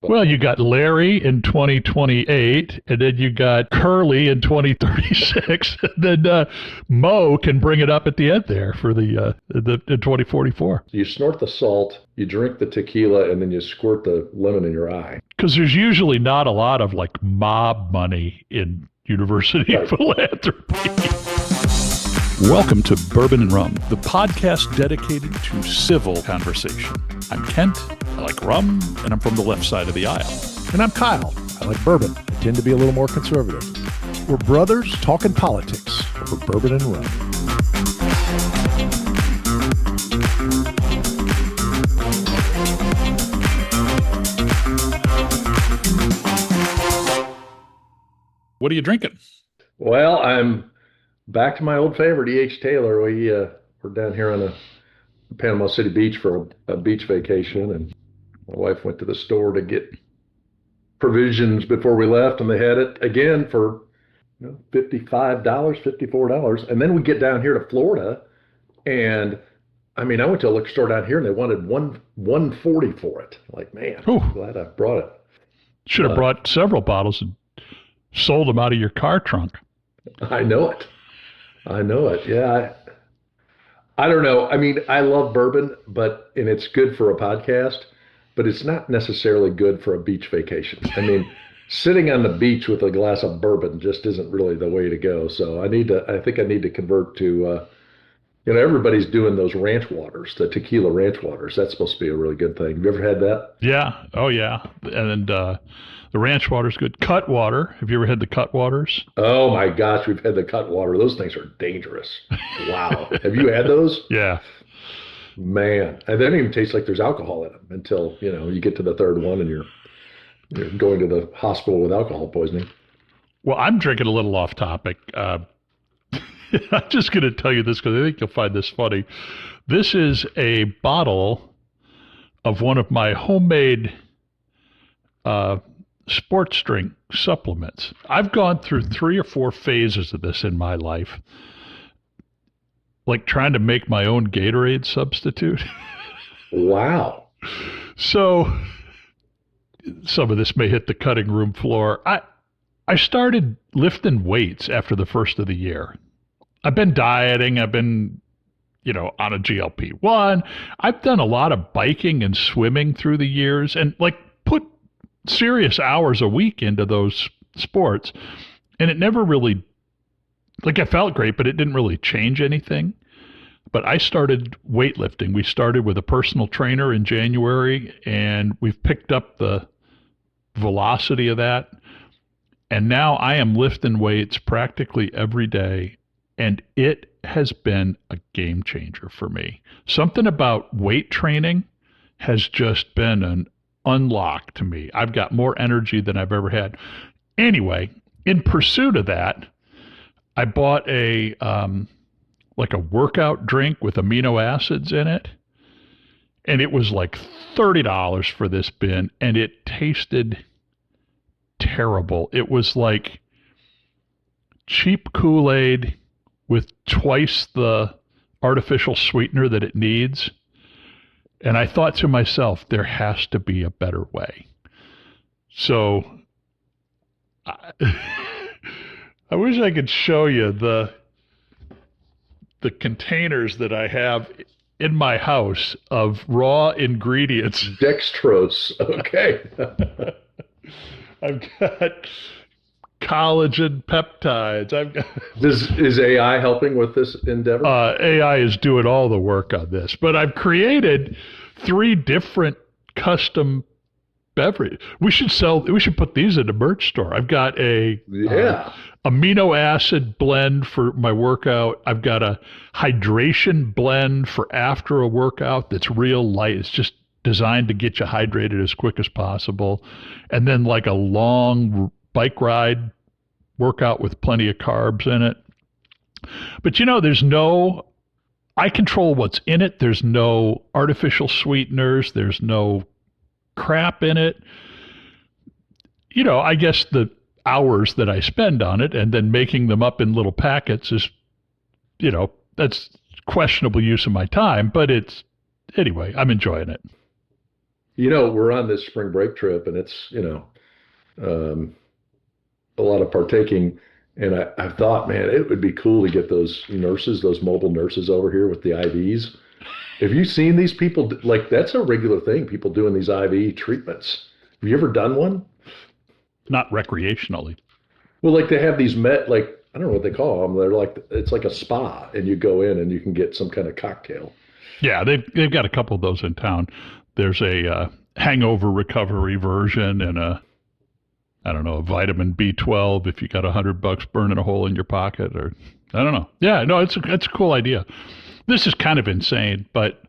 But Well, you got Larry in 2028, and then you got Curly in 2036, and then Mo can bring it up at the end there for the in 2044. you snort the salt, you drink the tequila, and then you squirt the lemon in your eye. Because there's usually not a lot of like mob money in university Right. philanthropy. Welcome to Bourbon and Rum, the podcast dedicated to civil conversation. I'm Kent, I like rum, and I'm from the left side of the aisle. And I'm Kyle. I like bourbon. I tend to be a little more conservative. We're brothers talking politics over bourbon and rum. What are you drinking? Well, I'm back to my old favorite, E.H. Taylor. We're down here on a Panama City beach for a beach vacation, and my wife went to the store to get provisions before we left, and they had it again for $55, $54. And then we get down here to Florida, and I mean, I went to a liquor store down here, and they wanted $140 for it. Like, man, I'm glad I brought it. Should have brought several bottles and sold them out of your car trunk. I know it. Yeah. I don't know. I mean, I love bourbon, and it's good for a podcast, but it's not necessarily good for a beach vacation. I mean, sitting on the beach with a glass of bourbon just isn't really the way to go. So I think I need to convert to, everybody's doing those ranch waters, the tequila ranch waters. That's supposed to be a really good thing. Have you ever had that? Yeah. Oh, yeah. And the ranch water's good. Cut water. Have you ever had the cut waters? Oh my gosh, we've had the cut water. Those things are dangerous. Wow. Have you had those? Yeah. Man, and they don't even taste like there's alcohol in them until, you get to the third one and you're going to the hospital with alcohol poisoning. Well, I'm drinking a little off topic. I'm just going to tell you this because I think you'll find this funny. This is a bottle of one of my homemade sports drink supplements. I've gone through 3 or 4 phases of this in my life, like trying to make my own Gatorade substitute. Wow. So some of this may hit the cutting room floor. I started lifting weights after the first of the year. I've been dieting. I've been, on a GLP-1. I've done a lot of biking and swimming through the years and put serious hours a week into those sports. And it never really, I felt great, but it didn't really change anything. But I started weightlifting. We started with a personal trainer in January, and we've picked up the velocity of that. And now I am lifting weights practically every day, and it has been a game changer for me. Something about weight training has just been an unlock to me. I've got more energy than I've ever had. Anyway, in pursuit of that, I bought a workout drink with amino acids in it, and it was like $30 for this bin, and it tasted terrible. It was like cheap Kool-Aid with twice the artificial sweetener that it needs. And I thought to myself, there has to be a better way. So I wish I could show you the containers that I have in my house of raw ingredients. Dextrose. Okay. I've got collagen peptides. Is AI helping with this endeavor? AI is doing all the work on this, but I've created 3 different custom beverage. We should put these in a merch store. I've got a amino acid blend for my workout. I've got a hydration blend for after a workout that's real light. It's just designed to get you hydrated as quick as possible. And then a long bike ride workout with plenty of carbs in it. But I control what's in it. There's no artificial sweeteners. There's no crap in it. I guess the hours that I spend on it and then making them up in little packets is, that's questionable use of my time, but anyway, I'm enjoying it. We're on this spring break trip, and it's, um, a lot of partaking. And I've thought, man, it would be cool to get those nurses, those mobile nurses over here with the IVs. Have you seen these people? Like, that's a regular thing, people doing these IV treatments. Have you ever done one? Not recreationally. Well, like they have these like, I don't know what they call them. They're like, it's like a spa, and you go in and you can get some kind of cocktail. Yeah, they've got a couple of those in town. There's a hangover recovery version and I don't know, a vitamin B12 if you got $100 burning a hole in your pocket, or I don't know. Yeah, no, it's a cool idea. This is kind of insane, but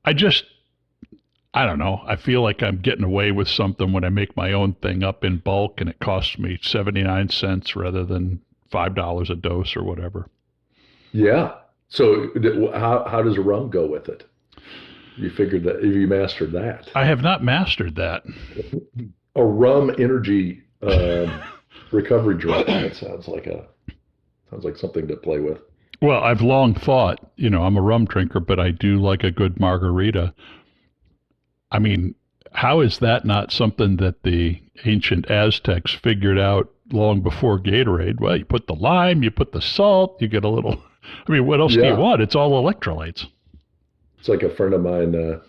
I don't know. I feel like I'm getting away with something when I make my own thing up in bulk and it costs me 79 cents rather than $5 a dose or whatever. Yeah. So how does a rum go with it? You figured that, you mastered that. I have not mastered that. A rum energy recovery drink. That sounds like something to play with. Well, I've long thought, I'm a rum drinker, but I do like a good margarita. I mean, how is that not something that the ancient Aztecs figured out long before Gatorade? Well, you put the lime, you put the salt, you get a little, what else do you want? It's all electrolytes. It's like a friend of mine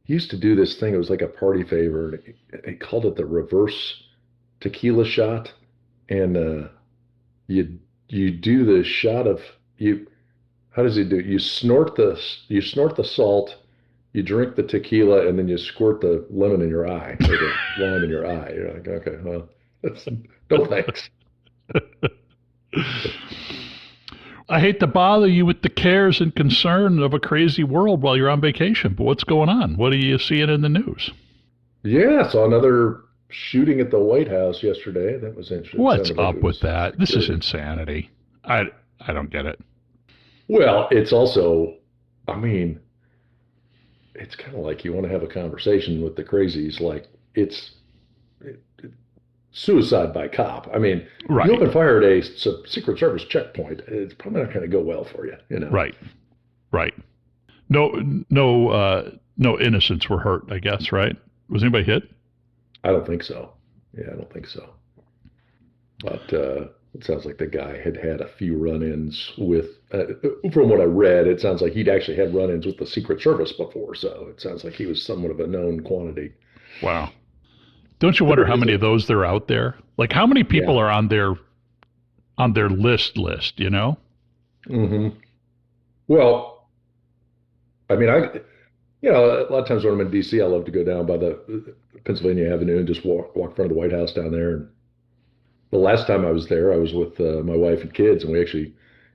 he used to do this thing. It was like a party favor. He called it the reverse tequila shot. And you do the shot of you. How does he do it? You snort the salt, you drink the tequila, and then you squirt the lemon in your eye, or the lime in your eye. You're like, okay, well, no thanks. I hate to bother you with the cares and concern of a crazy world while you're on vacation, but what's going on? What are you seeing in the news? Yeah, saw another shooting at the White House yesterday. That was interesting. What's up with that? This is insanity. I don't get it. Well, it's also, it's kind of like you want to have a conversation with the crazies, like it's suicide by cop. Right. You open fire at a Secret Service checkpoint, it's probably not going to go well for you, Right. No innocents were hurt, I guess, right? Was anybody hit? I don't think so. Yeah, I don't think so. But it sounds like the guy had a few run-ins with, from what I read, it sounds like he'd actually had run-ins with the Secret Service before. So it sounds like he was somewhat of a known quantity. Wow. Don't you wonder how many of those there are out there? Like, how many people are on their list, Mm-hmm. Well, a lot of times when I'm in D.C., I love to go down by the Pennsylvania Avenue and just walk in front of the White House down there. And the last time I was there, I was with my wife and kids, and we actually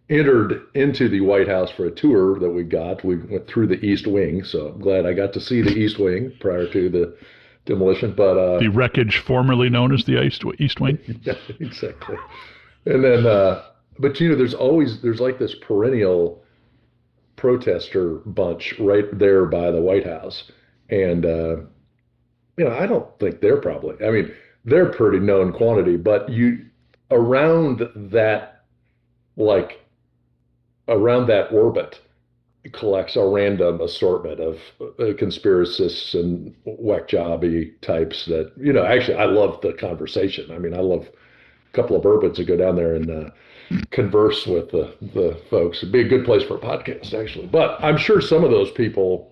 entered into the White House for a tour that we got. We went through the East Wing, so I'm glad I got to see the East Wing prior to the demolition. But the wreckage formerly known as the East Wing. Yeah, exactly. And then, but there's like this perennial protester bunch right there by the White House, and I don't think they're they're pretty known quantity, but around that orbit collects a random assortment of conspiracists and whack jobby types that, actually I love the conversation. I love a couple of bourbons to go down there and converse with the folks. It'd be a good place for a podcast, actually. But I'm sure some of those people,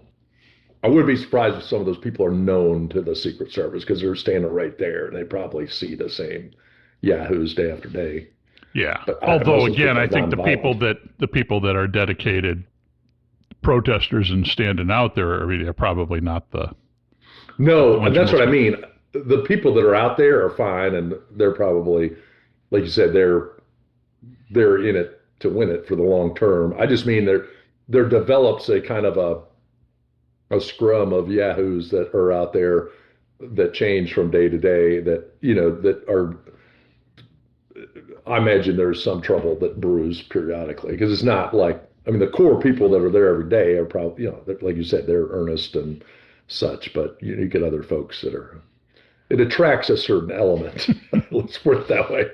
I wouldn't be surprised if some of those people are known to the Secret Service because they're standing right there and they probably see the same yahoos day after day. Yeah. But although again, I think the people that are dedicated protesters and standing out there, they're probably not and that's what I mean. The people that are out there are fine, and they're probably, like you said, they're in it to win it for the long term. I just mean there develops a kind of a scrum of yahoos that are out there that change from day to day, that are, I imagine there's some trouble that brews periodically, because it's not like, the core people that are there every day are probably, like you said, they're earnest and such, but you get other folks that are, it attracts a certain element. Let's put it that way.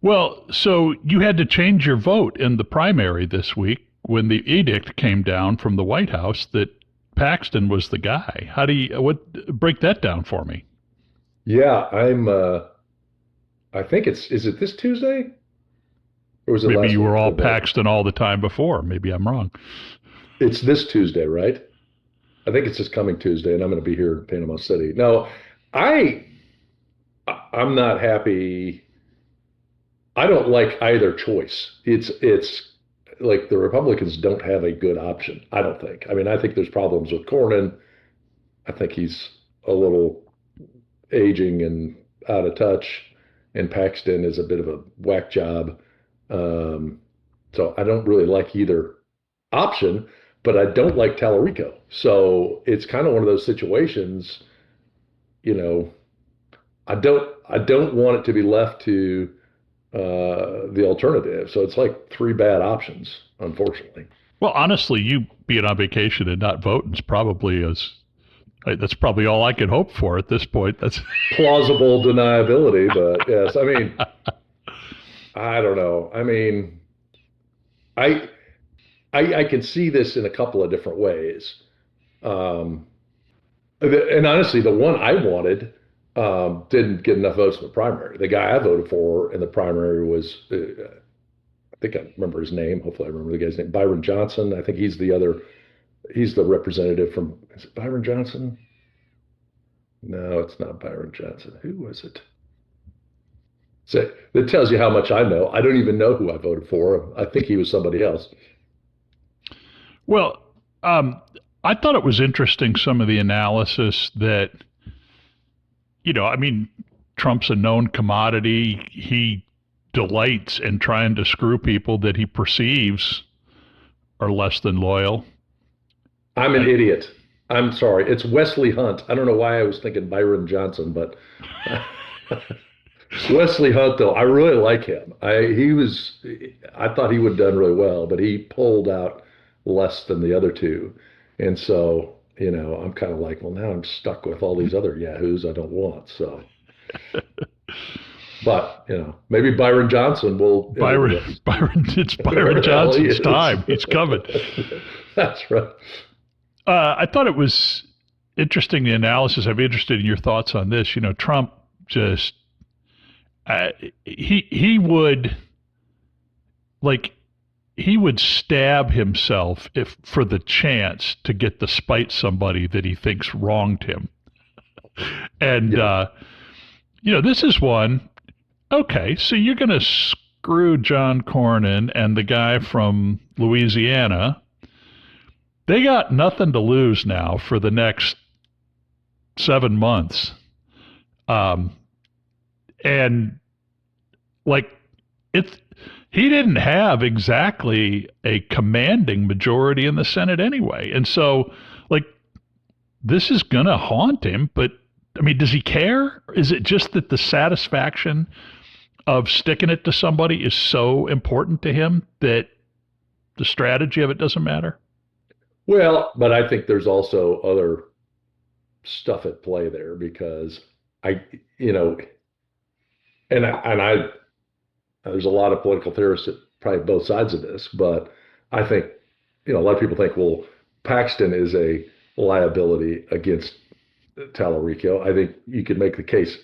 Well, so you had to change your vote in the primary this week when the edict came down from the White House that Paxton was the guy. How do you break that down for me? Yeah, I think is it this Tuesday? Or was it Maybe last you were week? all The vote. Paxton all the time before. Maybe I'm wrong. It's this Tuesday, right? I think it's this coming Tuesday, and I'm going to be here in Panama City. No, I I'm not happy. I don't like either choice. It's like the Republicans don't have a good option. I don't think. I mean, I think there's problems with Cornyn. I think he's a little aging and out of touch, and Paxton is a bit of a whack job. Um, so I don't really like either option, but I don't like Tallarico. So it's kind of one of those situations, you know, I don't want it to be left to the alternative. So it's like three bad options, unfortunately. Well, honestly, you being on vacation and not voting is probably that's probably all I can hope for at this point. That's Plausible deniability, but yes, I mean, I don't know. I mean, I I can see this in a couple of different ways. Um, and honestly, the one I wanted didn't get enough votes in the primary. The guy I voted for in the primary was, I think I remember his name. Hopefully, I remember the guy's name, Byron Johnson. I think he's the other. He's the representative from. Is it Byron Johnson? No, it's not Byron Johnson. Who was it? So that tells you how much I know. I don't even know who I voted for. I think he was somebody else. well. I thought it was interesting some of the analysis that I mean, Trump's a known commodity. He delights in trying to screw people that he perceives are less than loyal. I'm an idiot. I'm sorry. It's Wesley Hunt. I don't know why I was thinking Byron Johnson, but Wesley Hunt, though, I really like him. I thought he would have done really well, but he pulled out less than the other two. And so, I'm kind of like, well, now I'm stuck with all these other yahoos I don't want. So, but, maybe Byron Johnson will. It's Byron Johnson's time. He's coming. That's right. I thought it was interesting, the analysis. I'd be interested in your thoughts on this. Trump just, he would, like, he would stab himself if for the chance to get to spite somebody that he thinks wronged him. And, this is one. Okay, so you're going to screw John Cornyn and the guy from Louisiana. They got nothing to lose now for the next 7 months. And like he didn't have exactly a commanding majority in the Senate anyway. And so like this is going to haunt him, but I mean, does he care? Is it just that the satisfaction of sticking it to somebody is so important to him that the strategy of it doesn't matter? Well, but I think there's also other stuff at play there because and I there's a lot of political theorists at probably both sides of this, but I think, a lot of people think, well, Paxton is a liability against Tallarico. I think you could make the case,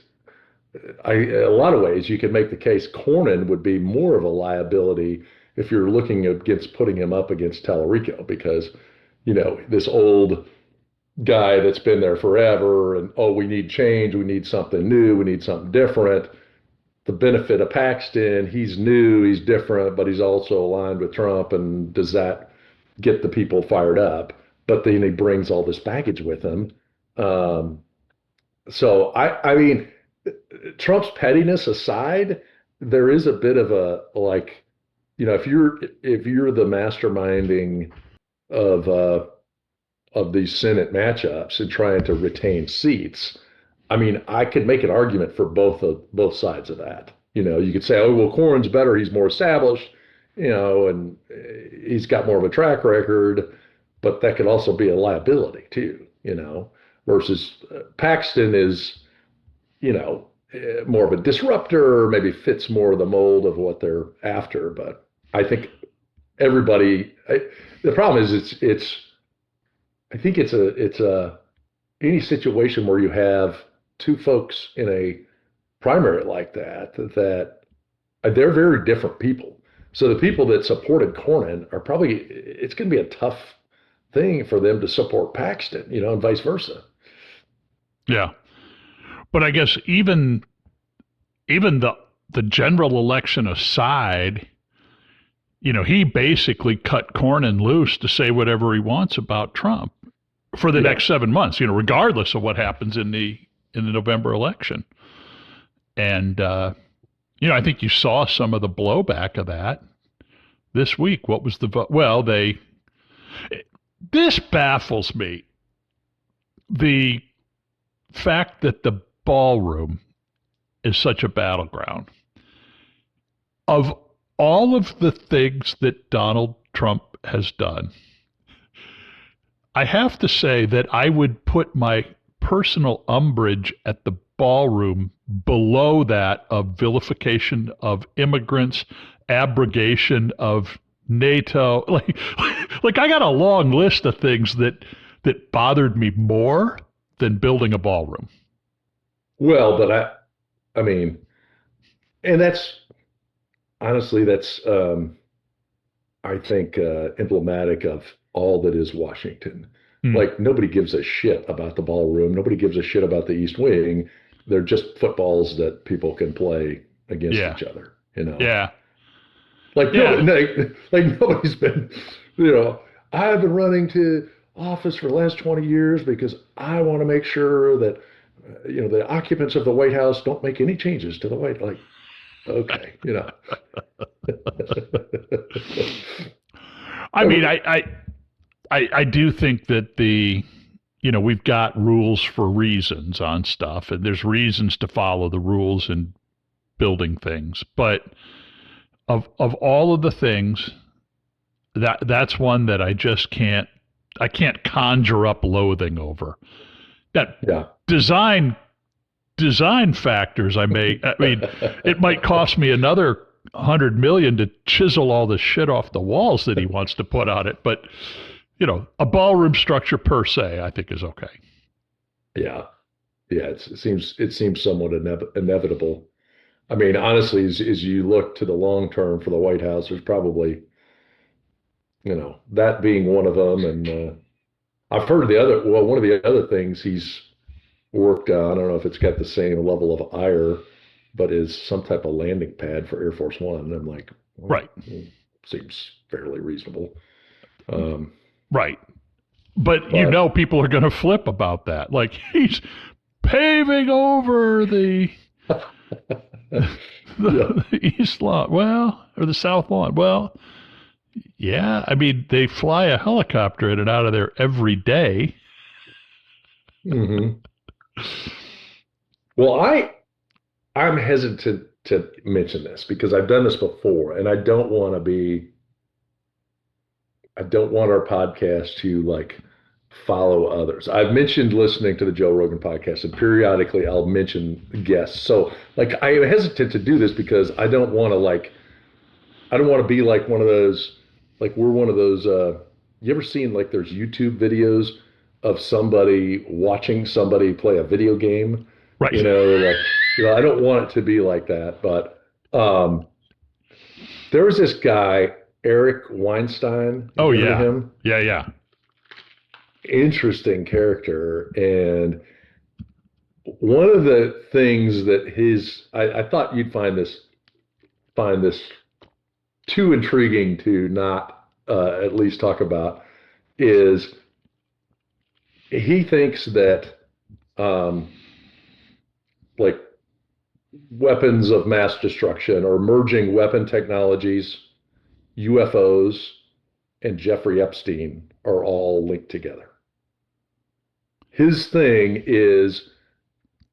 a lot of ways, you could make the case Cornyn would be more of a liability if you're looking against putting him up against Tallarico because, this old guy that's been there forever and, oh, we need change, we need something new, we need something different. The benefit of Paxton, he's new, he's different, but he's also aligned with Trump. And does that get the people fired up? But then he brings all this baggage with him. So I mean, Trump's pettiness aside, there is a bit of a like, if you're the masterminding of these Senate matchups and trying to retain seats. I mean, I could make an argument for both sides of that. You could say, oh, well, Cornyn's better, he's more established, and he's got more of a track record, but that could also be a liability too, versus Paxton is, more of a disruptor, maybe fits more of the mold of what they're after. But I think the problem is it's I think it's a any situation where you have two folks in a primary like that they're very different people. So the people that supported Cornyn are probably it's going to be a tough thing for them to support Paxton, and vice versa. Yeah. But I guess even the general election aside, he basically cut Cornyn loose to say whatever he wants about Trump for the next 7 months, regardless of what happens in the November election. And I think you saw some of the blowback of that this week. What was the vote? Well, this baffles me. The fact that the ballroom is such a battleground. Of all of the things that Donald Trump has done, I have to say that I would put my personal umbrage at the ballroom below that of vilification of immigrants, abrogation of NATO. Like I got a long list of things that bothered me more than building a ballroom. Well, but I mean, and that's honestly, I think, emblematic of all that is Washington. Like nobody gives a shit about the ballroom. Nobody gives a shit about the East Wing. They're just footballs that people can play against each other. Yeah. Nobody's been, I've been running to office for the last 20 years because I want to make sure that, the occupants of the White House don't make any changes to the White, okay, I mean, I do think that we've got rules for reasons on stuff, and there's reasons to follow the rules in building things. But of all of the things, that's one that I just can't conjure up loathing over. That design factors, I mean, it might cost me another $100 million to chisel all the shit off the walls that he wants to put on it, but a ballroom structure per se, I think is okay. Yeah. It seems somewhat inevitable. I mean, honestly, as you look to the long term for the White House, there's probably, that being one of them. And I've heard one of the other things he's worked on, I don't know if it's got the same level of ire, but is some type of landing pad for Air Force One. And I'm like, well, right. Seems fairly reasonable. Right. But people are going to flip about that. Like he's paving over the East Lawn, or the South Lawn. Well, yeah, I mean, they fly a helicopter in and out of there every day. Mm-hmm. Well, I'm hesitant to mention this because I've done this before, and I don't want our podcast to follow others. I've mentioned listening to the Joe Rogan podcast, and periodically I'll mention guests. So I am hesitant to do this because I don't want to be like one of those, we're one of those, you ever seen there's YouTube videos of somebody watching somebody play a video game? Right. I don't want it to be like that, but there was this guy, Eric Weinstein. Oh, yeah. Him? Yeah. Interesting character. And one of the things that I thought you'd find this too intriguing to not at least talk about is he thinks that weapons of mass destruction or emerging weapon technologies, UFOs, and Jeffrey Epstein are all linked together. His thing is,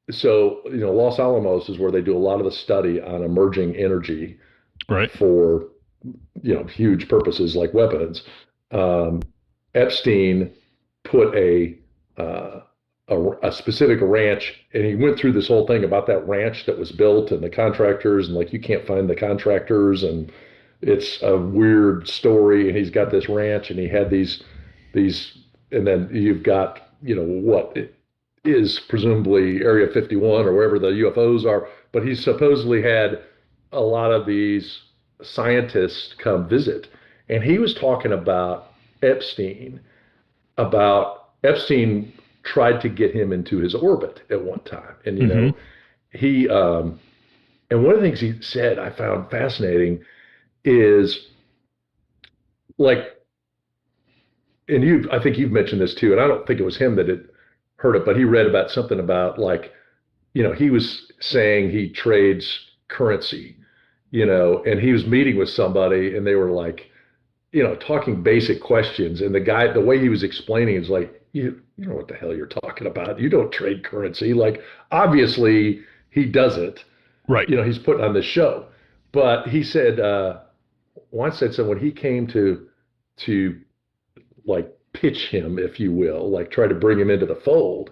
Los Alamos is where they do a lot of the study on emerging energy, right, for, huge purposes like weapons. Epstein put a specific ranch, and he went through this whole thing about that ranch that was built and the contractors, and you can't find the contractors, and it's a weird story. And he's got this ranch, and he had these and then you've got, what is presumably Area 51 or wherever the UFOs are, but he supposedly had a lot of these scientists come visit. And he was talking about Epstein tried to get him into his orbit at one time. And, he, and one of the things he said I found fascinating is like, and I think you've mentioned this too, and I don't think it was him that had heard it, but he read about something about like, he was saying he trades currency, and he was meeting with somebody and they were like, talking basic questions. And the way he was explaining is like, you know what the hell you're talking about. You don't trade currency. Like, obviously he does it. Right. He's putting on this show. But he said, Weinstein said when he came to like pitch him, if you will, like try to bring him into the fold,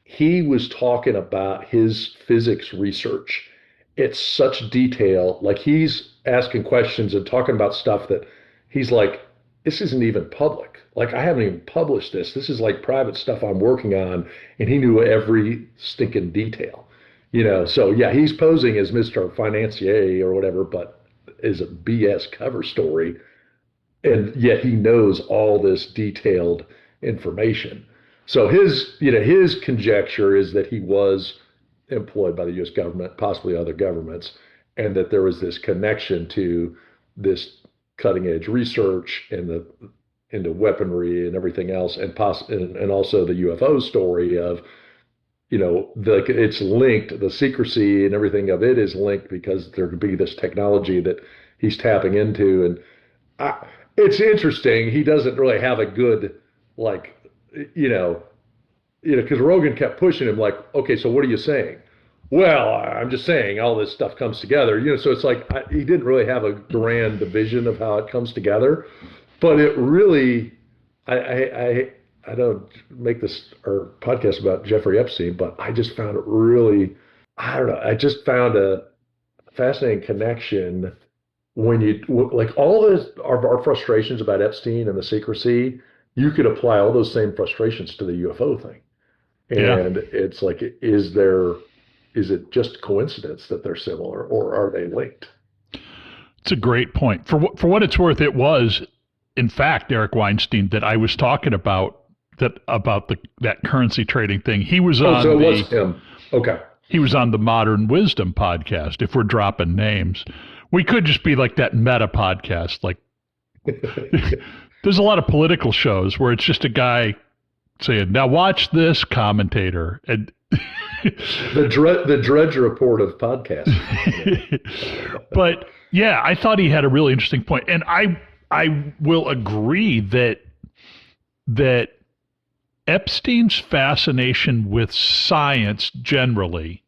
he was talking about his physics research. It's such detail. Like he's asking questions and talking about stuff that he's like, this isn't even public. Like I haven't even published this. This is like private stuff I'm working on. And he knew every stinking detail, So yeah, he's posing as Mr. Financier or whatever, but is a BS cover story. And yet he knows all this detailed information. So his conjecture is that he was employed by the U.S. government, possibly other governments, and that there was this connection to this cutting edge research and into weaponry and everything else, and also the UFO story of, it's linked, the secrecy and everything of it is linked because there could be this technology that he's tapping into. And it's interesting. He doesn't really have a good, like, because Rogan kept pushing him like, okay, so what are you saying? Well, I'm just saying all this stuff comes together, so it's like he didn't really have a grand vision of how it comes together, but it really, I don't make this or podcast about Jeffrey Epstein, but I just found it really, I don't know, I just found a fascinating connection when you like all this our frustrations about Epstein and the secrecy. You could apply all those same frustrations to the UFO thing. And it's like, is it just coincidence that they're similar, or are they linked? It's a great point. For what it's worth, it was, in fact, Eric Weinstein that I was talking about that currency trading thing. He was on so it was him. Okay. He was on the Modern Wisdom podcast. If we're dropping names, we could just be like that meta podcast. Like, there's a lot of political shows where it's just a guy saying, now watch this commentator. And the Drudge Report of podcasting. But yeah, I thought he had a really interesting point. And I will agree that Epstein's fascination with science generally,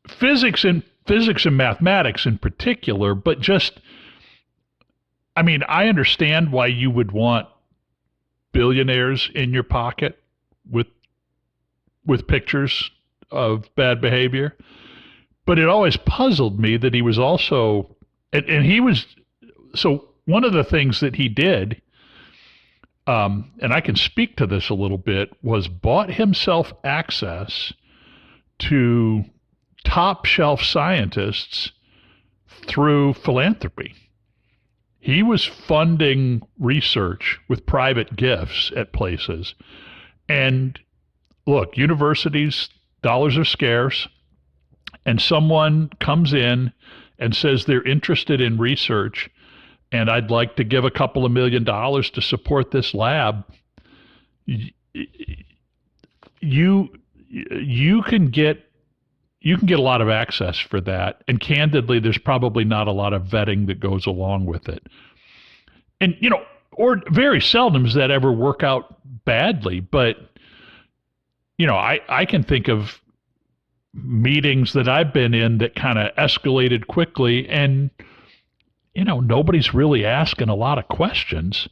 physics and mathematics in particular, but just, I mean, I understand why you would want billionaires in your pocket with pictures of bad behavior, but it always puzzled me that he was also, and he was, so one of the things that he did, and I can speak to this a little bit, was bought himself access to top shelf scientists through philanthropy. He was funding research with private gifts at places. And look, universities, dollars are scarce, and someone comes in and says they're interested in research and I'd like to give a couple of $1 million to support this lab. You can get a lot of access for that. And candidly, there's probably not a lot of vetting that goes along with it. And, or very seldom does that ever work out badly. But, I can think of meetings that I've been in that kind of escalated quickly, and, nobody's really asking a lot of questions.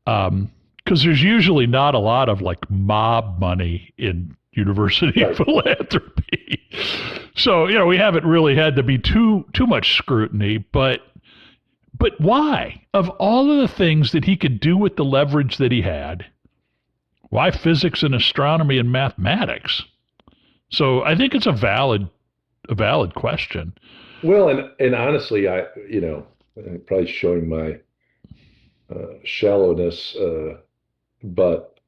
Because there's usually not a lot of like mob money in university philanthropy. So, we haven't really had to be too much scrutiny, but why? Of all of the things that he could do with the leverage that he had, Why physics and astronomy and mathematics? So I think it's a valid question. Well, and honestly, I'm probably showing my shallowness, but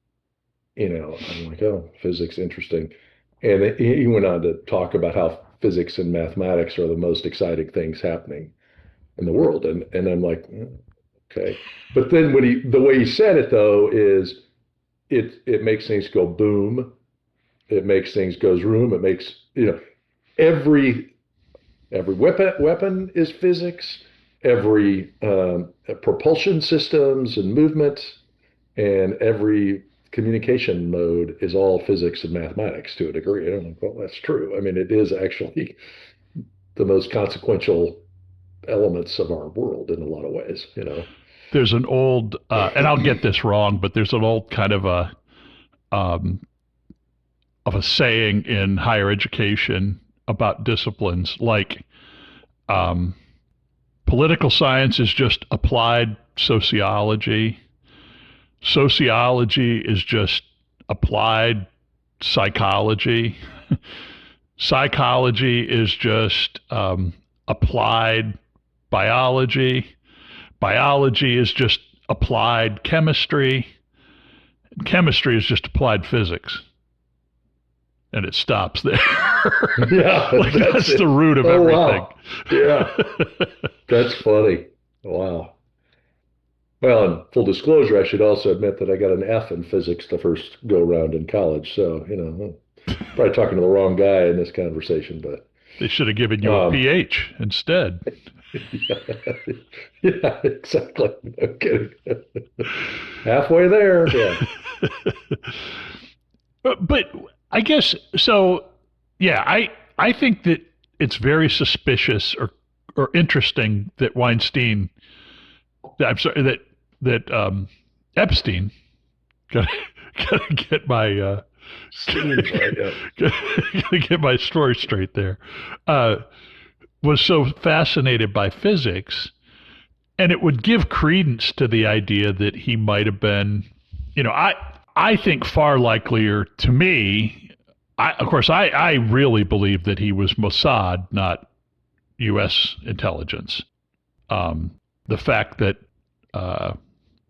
I'm like, oh, physics, interesting. And he went on to talk about how physics and mathematics are the most exciting things happening in the world, and I'm like, okay. But then the way he said it though is it makes things go boom, it makes things go zoom, it makes every weapon is physics, every propulsion systems and movement, and every communication mode is all physics and mathematics to a degree. And I'm like, well, that's true. I mean, it is actually the most consequential elements of our world in a lot of ways. There's an old, and I'll get this wrong, but there's an old kind of a saying in higher education about disciplines, like political science is just applied sociology. Sociology is just applied psychology. Psychology is just applied biology. Biology is just applied chemistry. Chemistry is just applied physics. And it stops there. Yeah, like that's the root of everything. Wow. Yeah, that's funny. Wow. Well, in full disclosure, I should also admit that I got an F in physics the first go round in college. So, probably talking to the wrong guy in this conversation, but they should have given you a PH instead. Yeah, exactly. No kidding. Halfway there. Yeah. But I guess so. Yeah, I think that it's very suspicious or interesting that Weinstein. I'm sorry that Epstein. Gotta get my gotta get my story straight there. Was so fascinated by physics, and it would give credence to the idea that he might have been. I think far likelier to me. I really believe that he was Mossad, not U.S. intelligence. The fact that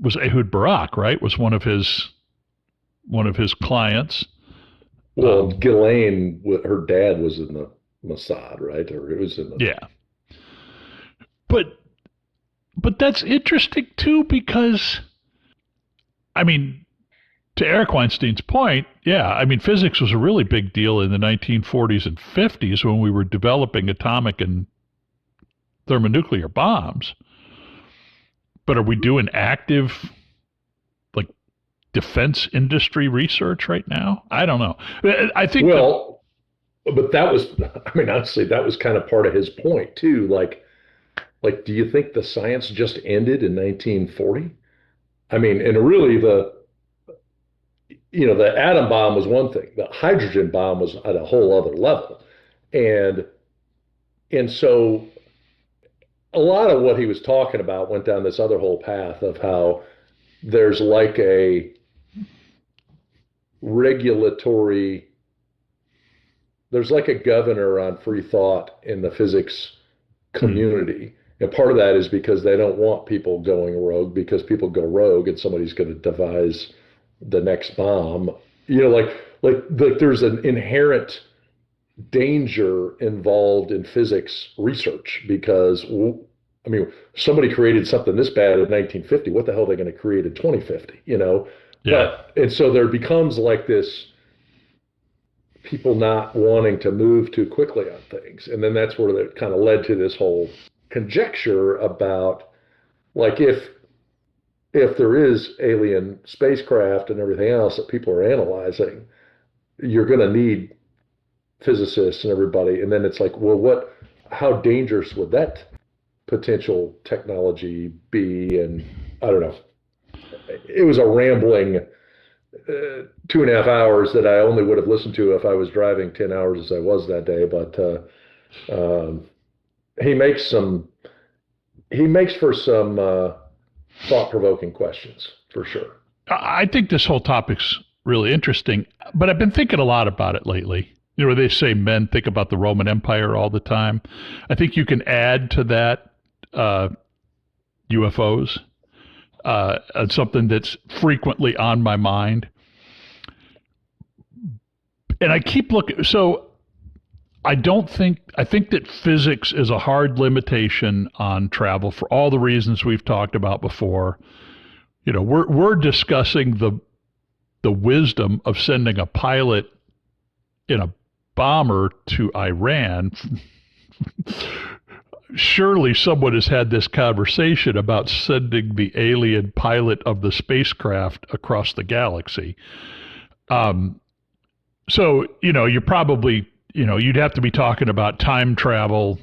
was Ehud Barak, right? Was one of his clients. Well, Ghislaine, her dad was in the Mossad, right? Or it was in the yeah. But that's interesting too, because I mean, to Eric Weinstein's point, yeah, I mean, physics was a really big deal in the 1940s and 50s when we were developing atomic and thermonuclear bombs. But are we doing active, like, defense industry research right now? I don't know. I think. Well, but that was, I mean, honestly, that was kind of part of his point too. Like, do you think the science just ended in 1940? I mean, and really the atom bomb was one thing. The hydrogen bomb was at a whole other level. And so a lot of what he was talking about went down this other whole path of how there's like a there's like a governor on free thought in the physics community. And part of that is because they don't want people going rogue, because people go rogue and somebody's going to devise the next bomb. Like there's an inherent danger involved in physics research, because I mean, somebody created something this bad in 1950. What the hell are they going to create in 2050? Yeah. And so there becomes like this people not wanting to move too quickly on things, and then that's where it kind of led to this whole conjecture about, like, if there is alien spacecraft and everything else that people are analyzing, you're going to need physicists and everybody. And then it's like, well, how dangerous would that potential technology be? And I don't know. It was a rambling 2.5 hours that I only would have listened to if I was driving 10 hours as I was that day. But he makes for some thought-provoking questions, for sure. I think this whole topic's really interesting. But I've been thinking a lot about it lately. You know, they say men think about the Roman Empire all the time. I think you can add to that UFOs, something that's frequently on my mind. And I keep looking. So I think that physics is a hard limitation on travel for all the reasons we've talked about before. You know, we're discussing the wisdom of sending a pilot in a bomber to Iran. Surely someone has had this conversation about sending the alien pilot of the spacecraft across the galaxy. So, you know, you're probably, you know, you'd have to be talking about time travel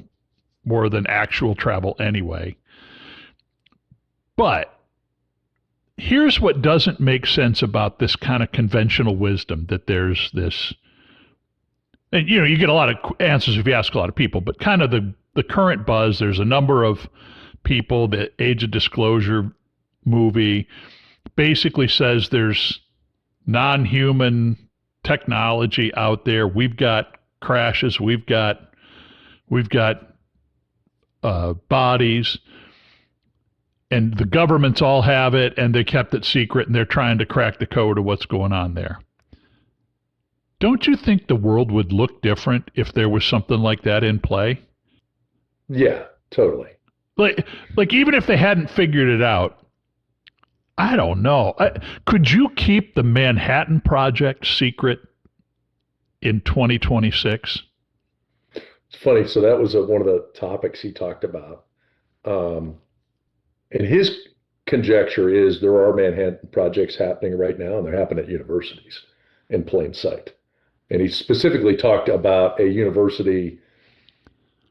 more than actual travel anyway. But here's what doesn't make sense about this kind of conventional wisdom, that there's this, and you know, you get a lot of answers if you ask a lot of people, but kind of the current buzz, there's a number of people, the Age of Disclosure movie basically says there's non-human technology out there. We've got crashes, we've got bodies, and the governments all have it, and they kept it secret, and they're trying to crack the code of what's going on there. Don't you think the world would look different if there was something like that in play? Yeah, totally. Like even if they hadn't figured it out, I don't know. Could you keep the Manhattan Project secret in 2026? It's funny. So that was one of the topics he talked about. And his conjecture is there are Manhattan projects happening right now, and they're happening at universities in plain sight. And he specifically talked about a university,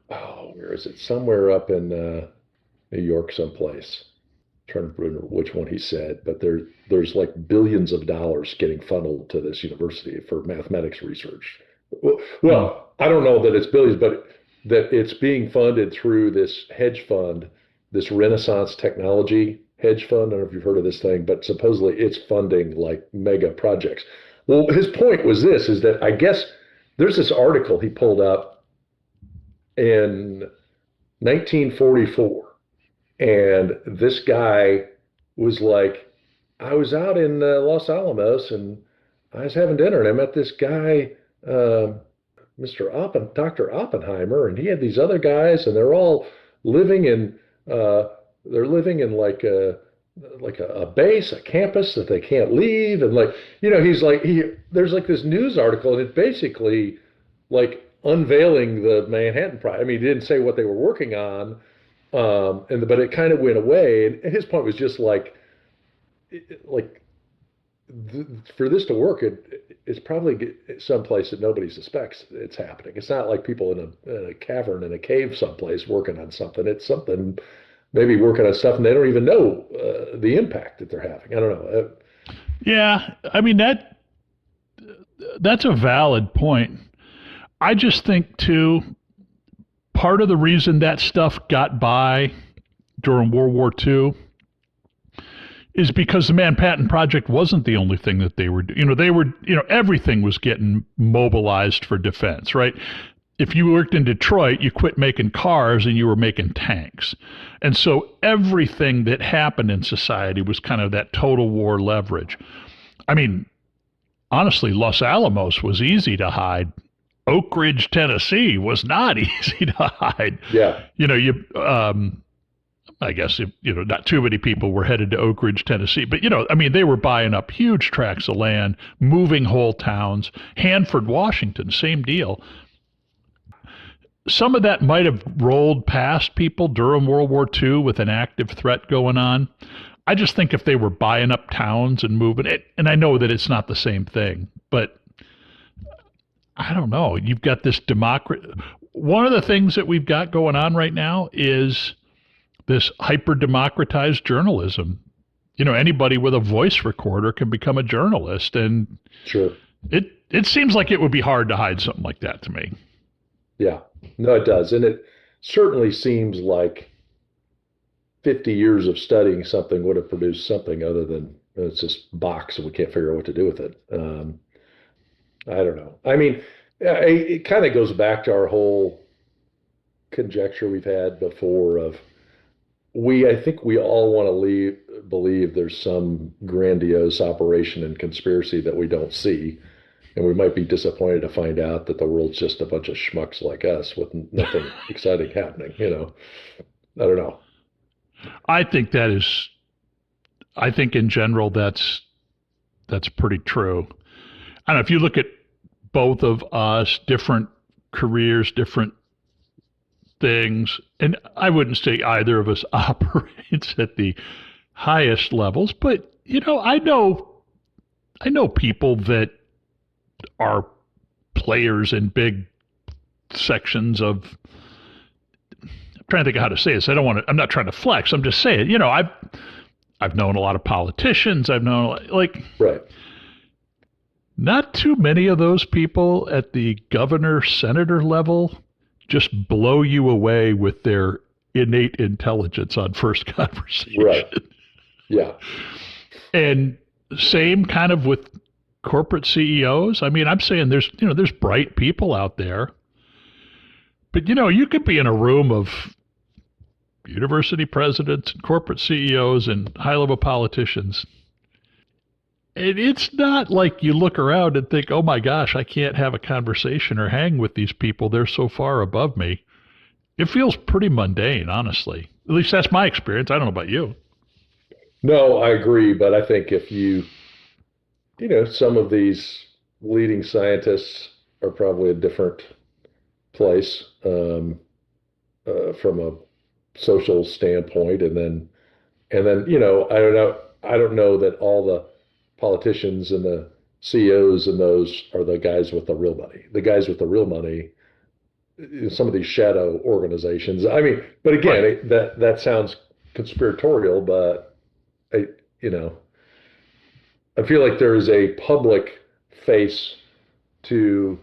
where is it? Somewhere up in New York, someplace. I'm trying to remember which one he said, but there's like billions of dollars getting funneled to this university for mathematics research. Well, I don't know that it's billions, but that it's being funded through this hedge fund, this Renaissance technology hedge fund. I don't know if you've heard of this thing, but supposedly it's funding like mega projects. Well, his point was this, is that I guess there's this article he pulled up in 1944. And this guy was like, I was out in Los Alamos and I was having dinner and I met this guy, Dr. Oppenheimer, and he had these other guys, and they're all living in like a base, a campus that they can't leave. And like, you know, there's like this news article, and it's basically like unveiling the Manhattan Project. I mean, he didn't say what they were working on. But it kind of went away. And his point was just for this to work, it's probably someplace that nobody suspects it's happening. It's not like people in a cavern in a cave someplace working on something. It's something maybe working on stuff and they don't even know the impact that they're having. I don't know. Yeah, I mean that's a valid point. I just think too, part of the reason that stuff got by during World War II is because the Manhattan Project wasn't the only thing that they were doing. Everything was getting mobilized for defense, right? If you worked in Detroit, you quit making cars and you were making tanks. And so everything that happened in society was kind of that total war leverage. I mean, honestly, Los Alamos was easy to hide. Oak Ridge, Tennessee was not easy to hide. Yeah. I guess, not too many people were headed to Oak Ridge, Tennessee, but, they were buying up huge tracts of land, moving whole towns. Hanford, Washington, same deal. Some of that might have rolled past people during World War II with an active threat going on. I just think if they were buying up towns and moving it, and I know that it's not the same thing, but I don't know. You've got this one of the things that we've got going on right now is this hyper-democratized journalism. Anybody with a voice recorder can become a journalist, and sure, it seems like it would be hard to hide something like that to me. Yeah, no, it does. And it certainly seems like 50 years of studying something would have produced something other than It's this box and we can't figure out what to do with it. I don't know. I mean, it kind of goes back to our whole conjecture we've had before of I think we all want to believe there's some grandiose operation and conspiracy that we don't see. And we might be disappointed to find out that the world's just a bunch of schmucks like us with nothing exciting happening, I don't know. I think in general, that's pretty true. I don't know if you look at both of us, different careers, different things, and I wouldn't say either of us operates at the highest levels, but I know people that are players in big sections of. I'm trying to think of how to say this. I'm not trying to flex. I'm just saying, I've known a lot of politicians. I've known right. Not too many of those people at the governor, senator level just blow you away with their innate intelligence on first conversation. Right. Yeah. And same kind of with corporate CEOs. I mean, I'm saying there's bright people out there, but you could be in a room of university presidents and corporate CEOs and high-level politicians. And it's not like you look around and think, oh my gosh, I can't have a conversation or hang with these people. They're so far above me. It feels pretty mundane, honestly. At least that's my experience. I don't know about you. No, I agree. But I think if some of these leading scientists are probably a different place from a social standpoint. And then, I don't know that all the politicians and the CEOs and those are the guys with the real money. The guys with the real money, some of these shadow organizations. I mean, but again, right. that sounds conspiratorial, but I feel like there is a public face to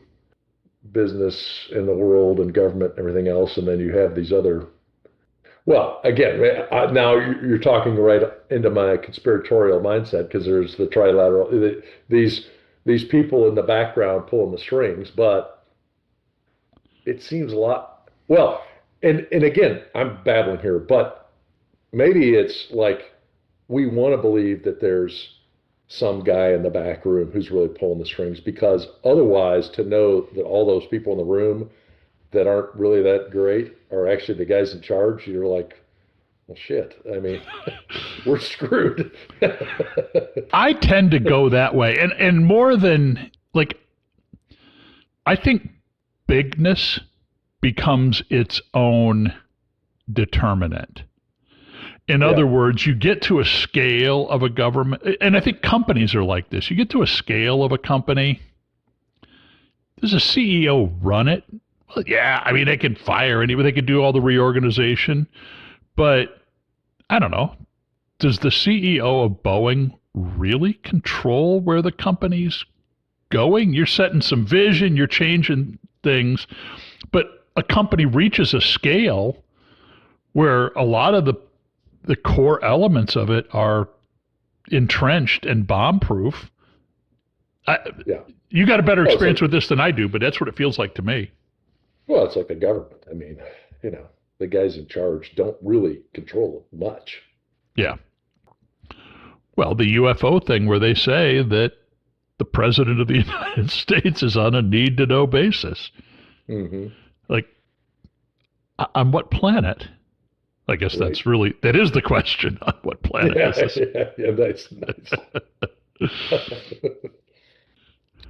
business in the world and government and everything else, and then you have these other. Well, again, now you're talking right into my conspiratorial mindset because there's the trilateral, these people in the background pulling the strings, but it seems a lot. Well, and again, I'm babbling here, but maybe it's like we want to believe that there's some guy in the back room who's really pulling the strings, because otherwise, to know that all those people in the room that aren't really that great are actually the guys in charge, you're like, well, shit. I mean, we're screwed. I tend to go that way. And more than, I think bigness becomes its own determinant. In other words, you get to a scale of a government, and I think companies are like this. You get to a scale of a company, does a CEO run it? Well, yeah, I mean, they can fire anybody, they can do all the reorganization, but I don't know. Does the CEO of Boeing really control where the company's going? You're setting some vision, you're changing things, but a company reaches a scale where a lot of the core elements of it are entrenched and bomb-proof. You got a better experience with this than I do, but that's what it feels like to me. Well, it's like the government. I mean, the guys in charge don't really control much. Yeah. Well, the UFO thing where they say that the president of the United States is on a need-to-know basis. Mm-hmm. Like, on what planet? I guess that is the question. On what planet is this? Yeah, nice.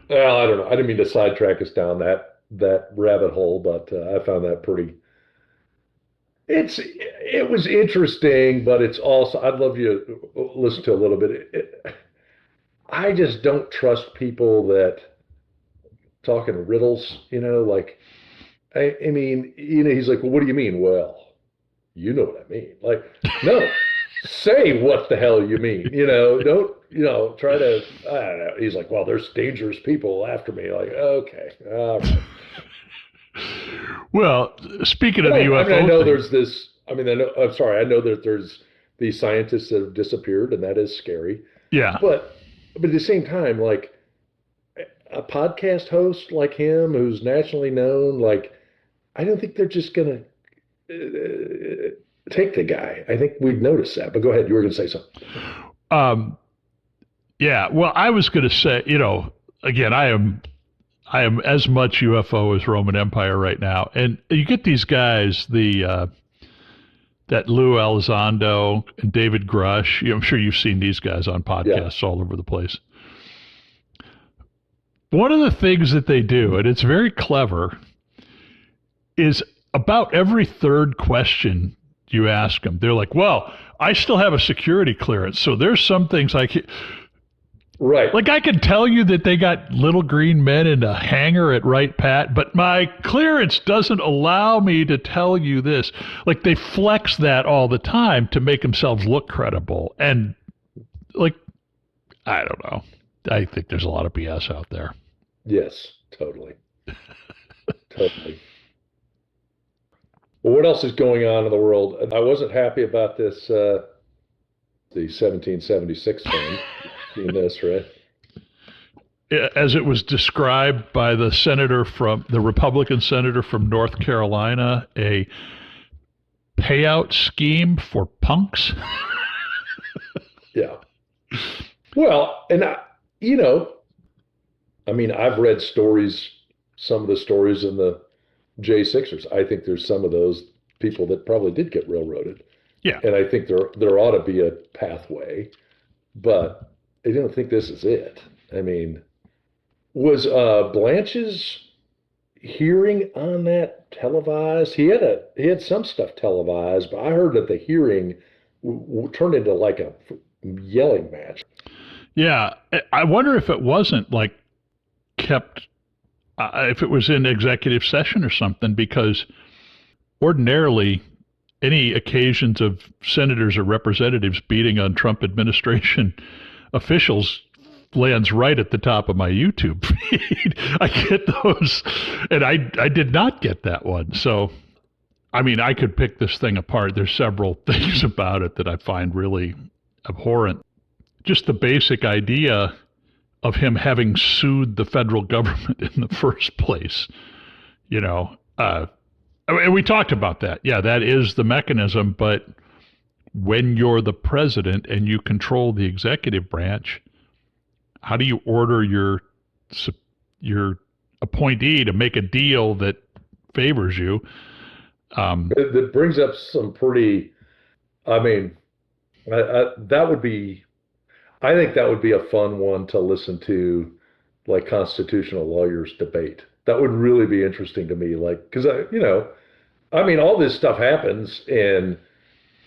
Well, I don't know. I didn't mean to sidetrack us down that rabbit hole, but I found that pretty. It was interesting, but it's also, I'd love you to listen to a little bit. I just don't trust people that talking riddles, I mean, he's like, well, what do you mean? Well, you know what I mean. Like, no, say what the hell you mean. Don't, try to, I don't know. He's like, well, there's dangerous people after me. Like, okay, all right. Well, speaking of the UFO I know thing, there's this, I'm sorry, I know that there's these scientists that have disappeared, and that is scary. Yeah. But at the same time, like a podcast host like him who's nationally known, like I don't think they're just gonna take the guy. I think we'd notice that. But go ahead, you were gonna say something. Um, yeah. Well, I was going to say, again, I am as much UFO as Roman Empire right now, and you get these guys, that Lou Elizondo and David Grush. I'm sure you've seen these guys on podcasts all over the place. One of the things that they do, and it's very clever, is about every third question you ask them, they're like, well, I still have a security clearance, so there's some things I can't. Right. Like I can tell you that they got little green men in a hangar at Wright Pat, but my clearance doesn't allow me to tell you this. Like they flex that all the time to make themselves look credible. And like, I don't know. I think there's a lot of BS out there. Yes, totally. Totally. Well, what else is going on in the world? I wasn't happy about this, the 1776 thing. Seen this, right? As it was described by the Republican senator from North Carolina, a payout scheme for punks. Yeah. Well, and I've read stories, some of the stories in the J6ers. I think there's some of those people that probably did get railroaded. Yeah. And I think there ought to be a pathway, but I don't think this is it. I mean, was Blanche's hearing on that televised? He had some stuff televised, but I heard that the hearing turned into like a yelling match. Yeah, I wonder if it wasn't like kept, if it was in executive session or something, because ordinarily any occasions of senators or representatives beating on Trump administration officials lands right at the top of my YouTube feed. I get those, and I did not get that one. So, I mean, I could pick this thing apart. There's several things about it that I find really abhorrent. Just the basic idea of him having sued the federal government in the first place, and we talked about that. Yeah, that is the mechanism, but when you're the president and you control the executive branch, how do you order your appointee to make a deal that favors you? That brings up some pretty, that would be, I think that would be a fun one to listen to, like constitutional lawyers debate. That would really be interesting to me, like, because all this stuff happens and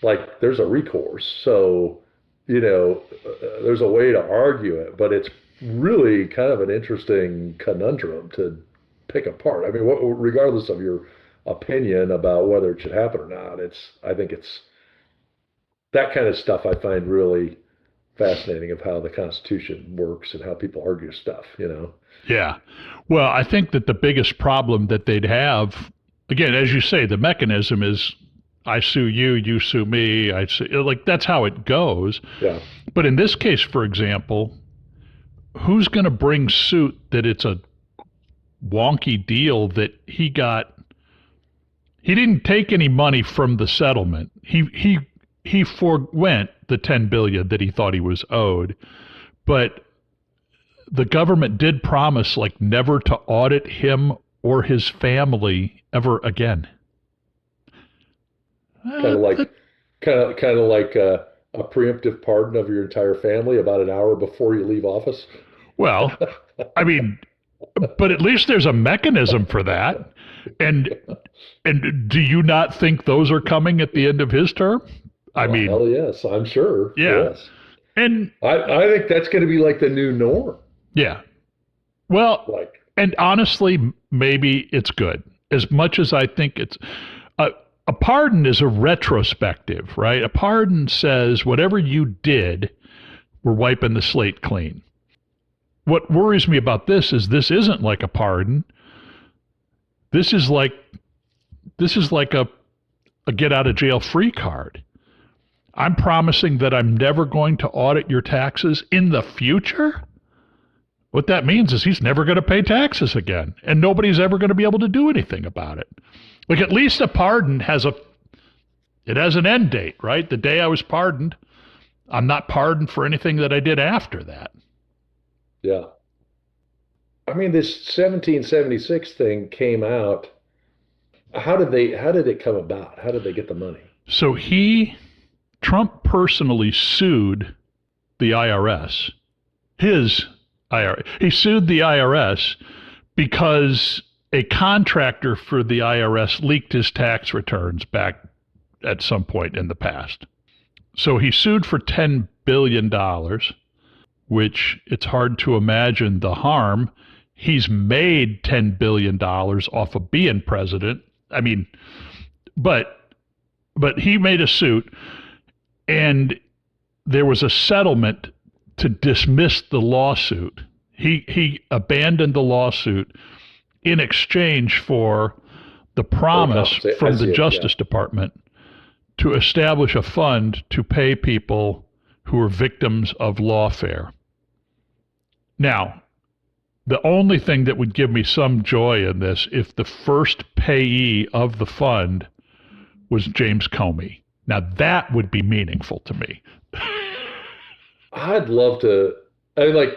like there's a recourse, so there's a way to argue it, but it's really kind of an interesting conundrum to pick apart. I mean, regardless of your opinion about whether it should happen or not, I think it's that kind of stuff I find really fascinating, of how the Constitution works and how people argue stuff, Yeah. Well, I think that the biggest problem that they'd have, again, as you say, the mechanism is I sue you, you sue me, that's how it goes. Yeah. But in this case, for example, who's going to bring suit that it's a wonky deal that he didn't take any money from the settlement. He forwent the $10 billion that he thought he was owed, but the government did promise like never to audit him or his family ever again. Kind of like a preemptive pardon of your entire family about an hour before you leave office. Well, I mean, but at least there's a mechanism for that. And do you not think those are coming at the end of his term? I mean, hell yes, I'm sure. Yeah. Yes. And I think that's going to be like the new norm. Yeah. Well, and honestly, maybe it's good. As much as I think it's a pardon is a retrospective, right? A pardon says whatever you did, we're wiping the slate clean. What worries me about this isn't like a pardon. This is like a get out of jail free card. I'm promising that I'm never going to audit your taxes in the future? What that means is he's never going to pay taxes again, and nobody's ever going to be able to do anything about it. Like, at least a pardon has an end date, right? The day I was pardoned, I'm not pardoned for anything that I did after that. Yeah. I mean, this 1776 thing came out. How did it come about? How did they get the money? So Trump personally sued the IRS. His IRS. He sued the IRS because a contractor for the IRS leaked his tax returns back at some point in the past. So he sued for $10 billion, which it's hard to imagine the harm. He's made $10 billion off of being president. I mean, but he made a suit, and there was a settlement to dismiss the lawsuit. He abandoned the lawsuit in exchange for the promise from the Justice Department to establish a fund to pay people who are victims of lawfare. Now, the only thing that would give me some joy in this, if the first payee of the fund was James Comey. Now, that would be meaningful to me. I'd love to. We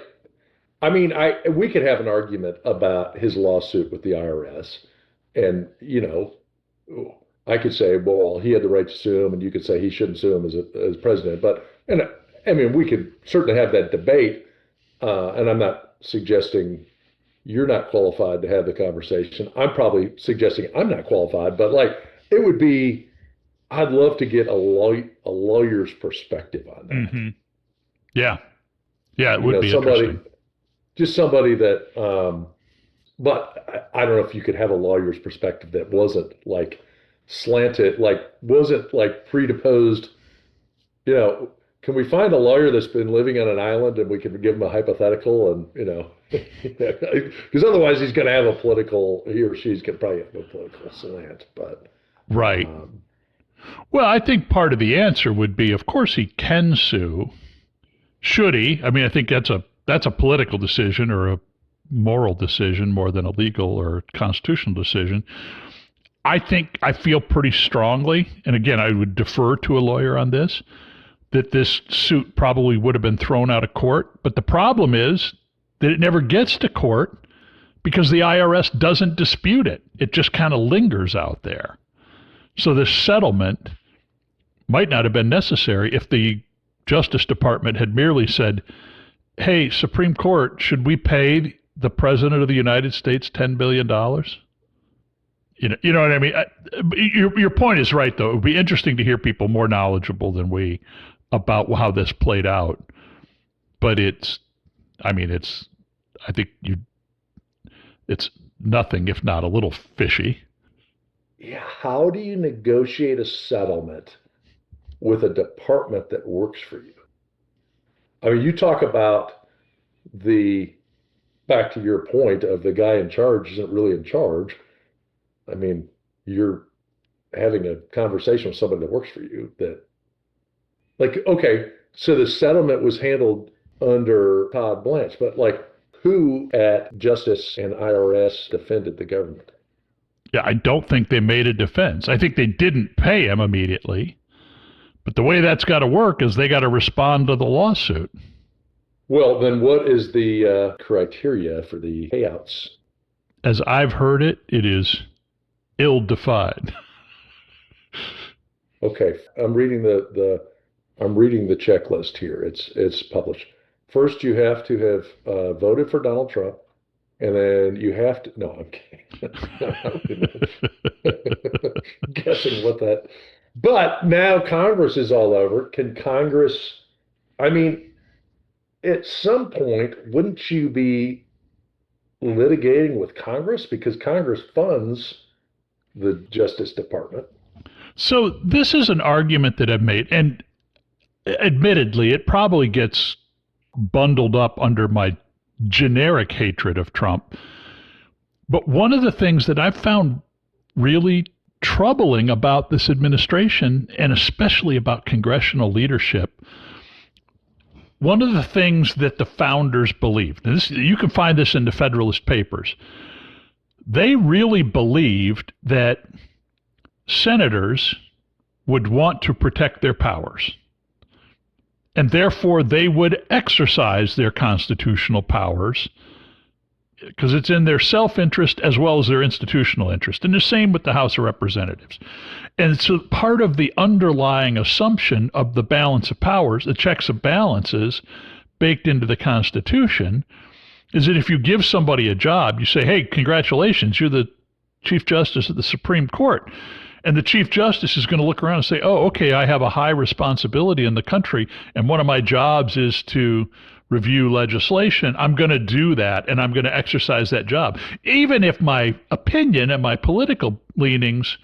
could have an argument about his lawsuit with the IRS, and I could say, well, he had the right to sue him, and you could say he shouldn't sue him as president. We could certainly have that debate, and I'm not suggesting you're not qualified to have the conversation. I'm probably suggesting I'm not qualified, but it would be. I'd love to get a lawyer's perspective on that. Mm-hmm. Yeah, it would be interesting. Just somebody that, but I don't know if you could have a lawyer's perspective that wasn't slanted, wasn't predisposed. Can we find a lawyer that's been living on an island and we can give him a hypothetical and, because otherwise he's going to have he or she's going to probably have a political slant, but. Right. Well, I think part of the answer would be, of course, he can sue. Should he? I mean, I think that's a political decision or a moral decision more than a legal or constitutional decision. I feel pretty strongly, and again, I would defer to a lawyer on this, that this suit probably would have been thrown out of court. But the problem is that it never gets to court because the IRS doesn't dispute it. It just kind of lingers out there. So this settlement might not have been necessary if the Justice Department had merely said, hey, Supreme Court, should we pay the President of the United States $10 billion? You know what I mean? Your point is right, though. It would be interesting to hear people more knowledgeable than we about how this played out. But it's nothing if not a little fishy. Yeah, how do you negotiate a settlement with a department that works for you? I mean, you talk about back to your point of the guy in charge isn't really in charge. I mean, you're having a conversation with somebody that works for you okay, so the settlement was handled under Todd Blanche, but who at Justice and IRS defended the government? Yeah, I don't think they made a defense. I think they didn't pay him immediately. But the way that's got to work is they got to respond to the lawsuit. Well, then what is the criteria for the payouts? As I've heard it, it is ill-defined. Okay, I'm reading the checklist here. It's published. First, you have to have voted for Donald Trump. And then you have to, no, I'm kidding. Guessing what that, but now Congress is all over. Can Congress, at some point, wouldn't you be litigating with Congress? Because Congress funds the Justice Department. So this is an argument that I've made, and admittedly, it probably gets bundled up under my generic hatred of Trump. But one of the things that I've found really troubling about this administration, and especially about congressional leadership, one of the things that the founders believed, and this, you can find this in the Federalist Papers, they really believed that senators would want to protect their powers, and therefore they would exercise their constitutional powers because it's in their self-interest as well as their institutional interest. And the same with the House of Representatives. And so part of the underlying assumption of the balance of powers, the checks and balances baked into the Constitution, is that if you give somebody a job, you say, hey, congratulations, you're the Chief Justice of the Supreme Court. And the Chief Justice is going to look around and say, oh, okay, I have a high responsibility in the country, and one of my jobs is to review legislation. I'm going to do that, and I'm going to exercise that job. Even if my opinion and my political leanings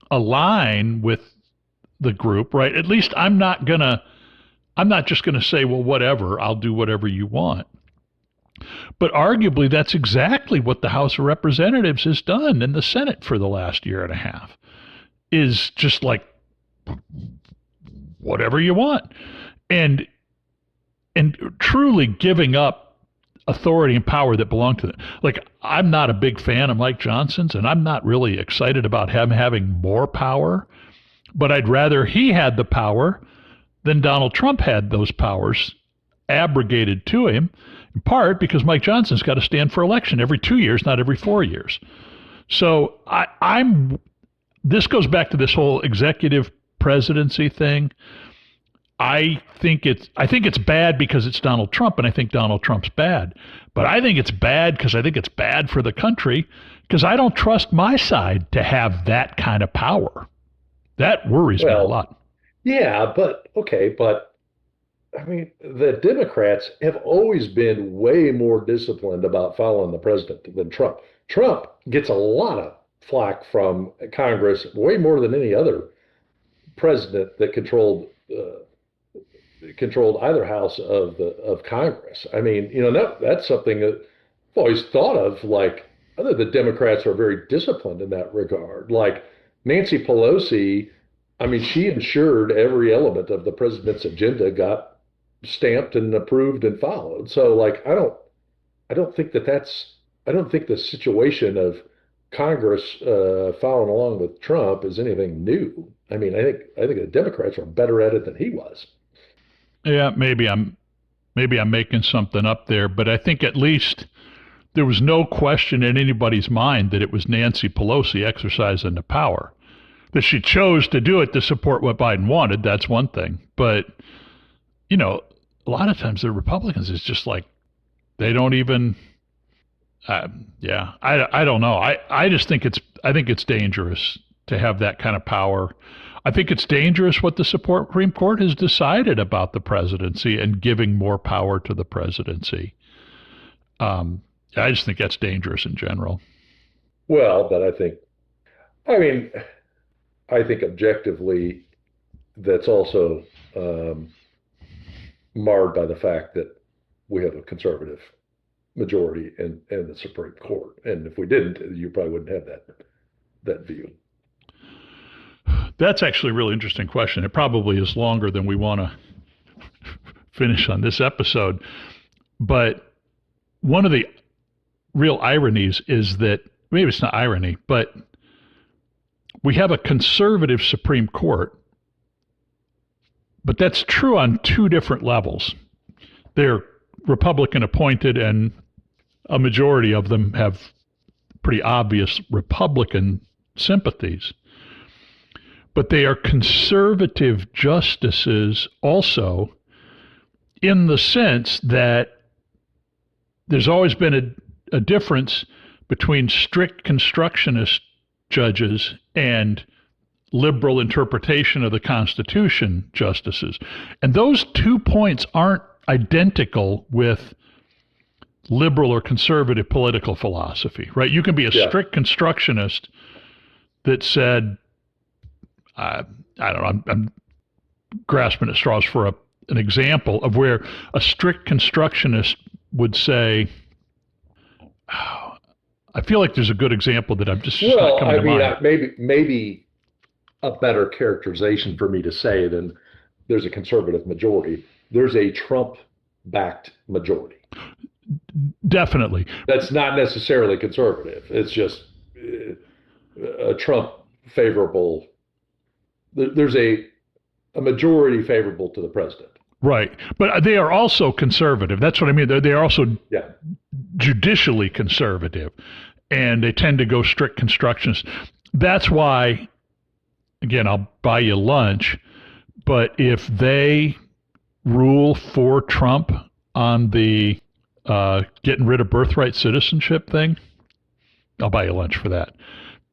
align with the group, right? At least I'm not just going to say, well, whatever, I'll do whatever you want. But arguably, that's exactly what the House of Representatives has done in the Senate for the last year and a half, is just like, whatever you want. And truly giving up authority and power that belong to them. Like, I'm not a big fan of Mike Johnson's, and I'm not really excited about him having more power, but I'd rather he had the power than Donald Trump had those powers abrogated to him, in part because Mike Johnson's got to stand for election every 2 years, not every 4 years. So this goes back to this whole executive presidency thing. I think it's bad because it's Donald Trump, and I think Donald Trump's bad. But I think it's bad because I think it's bad for the country, because I don't trust my side to have that kind of power. That worries me a lot. Yeah, but I mean, the Democrats have always been way more disciplined about following the president than Trump. Trump gets a lot of flack from Congress, way more than any other president that controlled either house of Congress. I mean, that's something that I've always thought of, like, other the Democrats are very disciplined in that regard. Like Nancy Pelosi, I mean, she ensured every element of the president's agenda got stamped and approved and followed. So, like, I don't think the situation of Congress following along with Trump is anything new. I mean, I think the Democrats are better at it than he was. Yeah, maybe I'm making something up there, but I think at least there was no question in anybody's mind that it was Nancy Pelosi exercising the power. That she chose to do it to support what Biden wanted, that's one thing. But, a lot of times the Republicans, it's just like they don't even, I don't know. I just think it's dangerous to have that kind of power. I think it's dangerous what the Supreme Court has decided about the presidency and giving more power to the presidency. I just think that's dangerous in general. Well, but I think objectively that's also marred by the fact that we have a conservative majority in the Supreme Court. And if we didn't, you probably wouldn't have that view. That's actually a really interesting question. It probably is longer than we want to finish on this episode. But one of the real ironies is that, maybe it's not irony, but we have a conservative Supreme Court, but that's true on two different levels. They're Republican appointed, and a majority of them have pretty obvious Republican sympathies. But they are conservative justices also, in the sense that there's always been a difference between strict constructionist judges and liberal interpretation of the Constitution justices. And those 2 points aren't identical with liberal or conservative political philosophy, right? You can be a strict constructionist that said, I don't know, I'm grasping at straws for an example of where a strict constructionist would say, I feel like there's a good example that I'm just not Well, coming I to mean, mind. maybe a better characterization for me to say than there's a conservative majority. There's a Trump-backed majority. Definitely. That's not necessarily conservative. It's just a Trump favorable. There's a majority favorable to the president. Right. But they are also conservative. That's what I mean. They are also Yeah. judicially conservative, and they tend to go strict constructionist. That's why, again, I'll buy you lunch, but if they rule for Trump on the getting rid of birthright citizenship thing, I'll buy you lunch for that.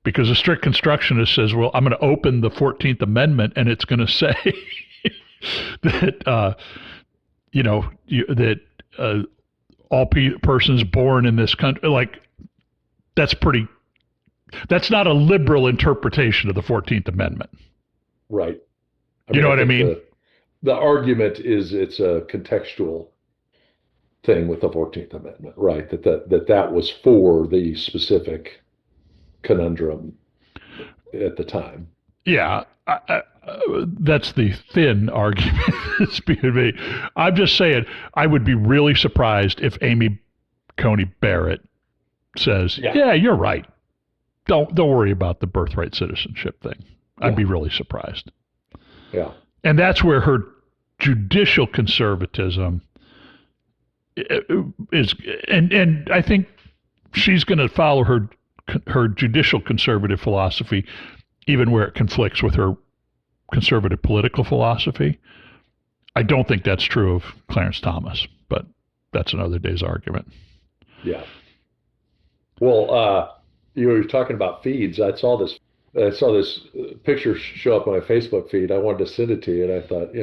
Because a strict constructionist says, well, I'm going to open the 14th Amendment and it's going to say that, all persons born in this country, like, that's not a liberal interpretation of the 14th Amendment. Right. You know what I mean? The argument is it's a contextual thing with the 14th Amendment, right? That was for the specific conundrum at the time. Yeah, that's the thin argument that's being made. I'm just saying, I would be really surprised if Amy Coney Barrett says, yeah, you're right. Don't worry about the birthright citizenship thing. I'd be really surprised. Yeah. And that's where her judicial conservatism is, and I think she's going to follow her judicial conservative philosophy, even where it conflicts with her conservative political philosophy. I don't think that's true of Clarence Thomas, but that's another day's argument. Yeah. Well, you were talking about feeds. I saw this picture show up on my Facebook feed. I wanted to send it to you, and I thought,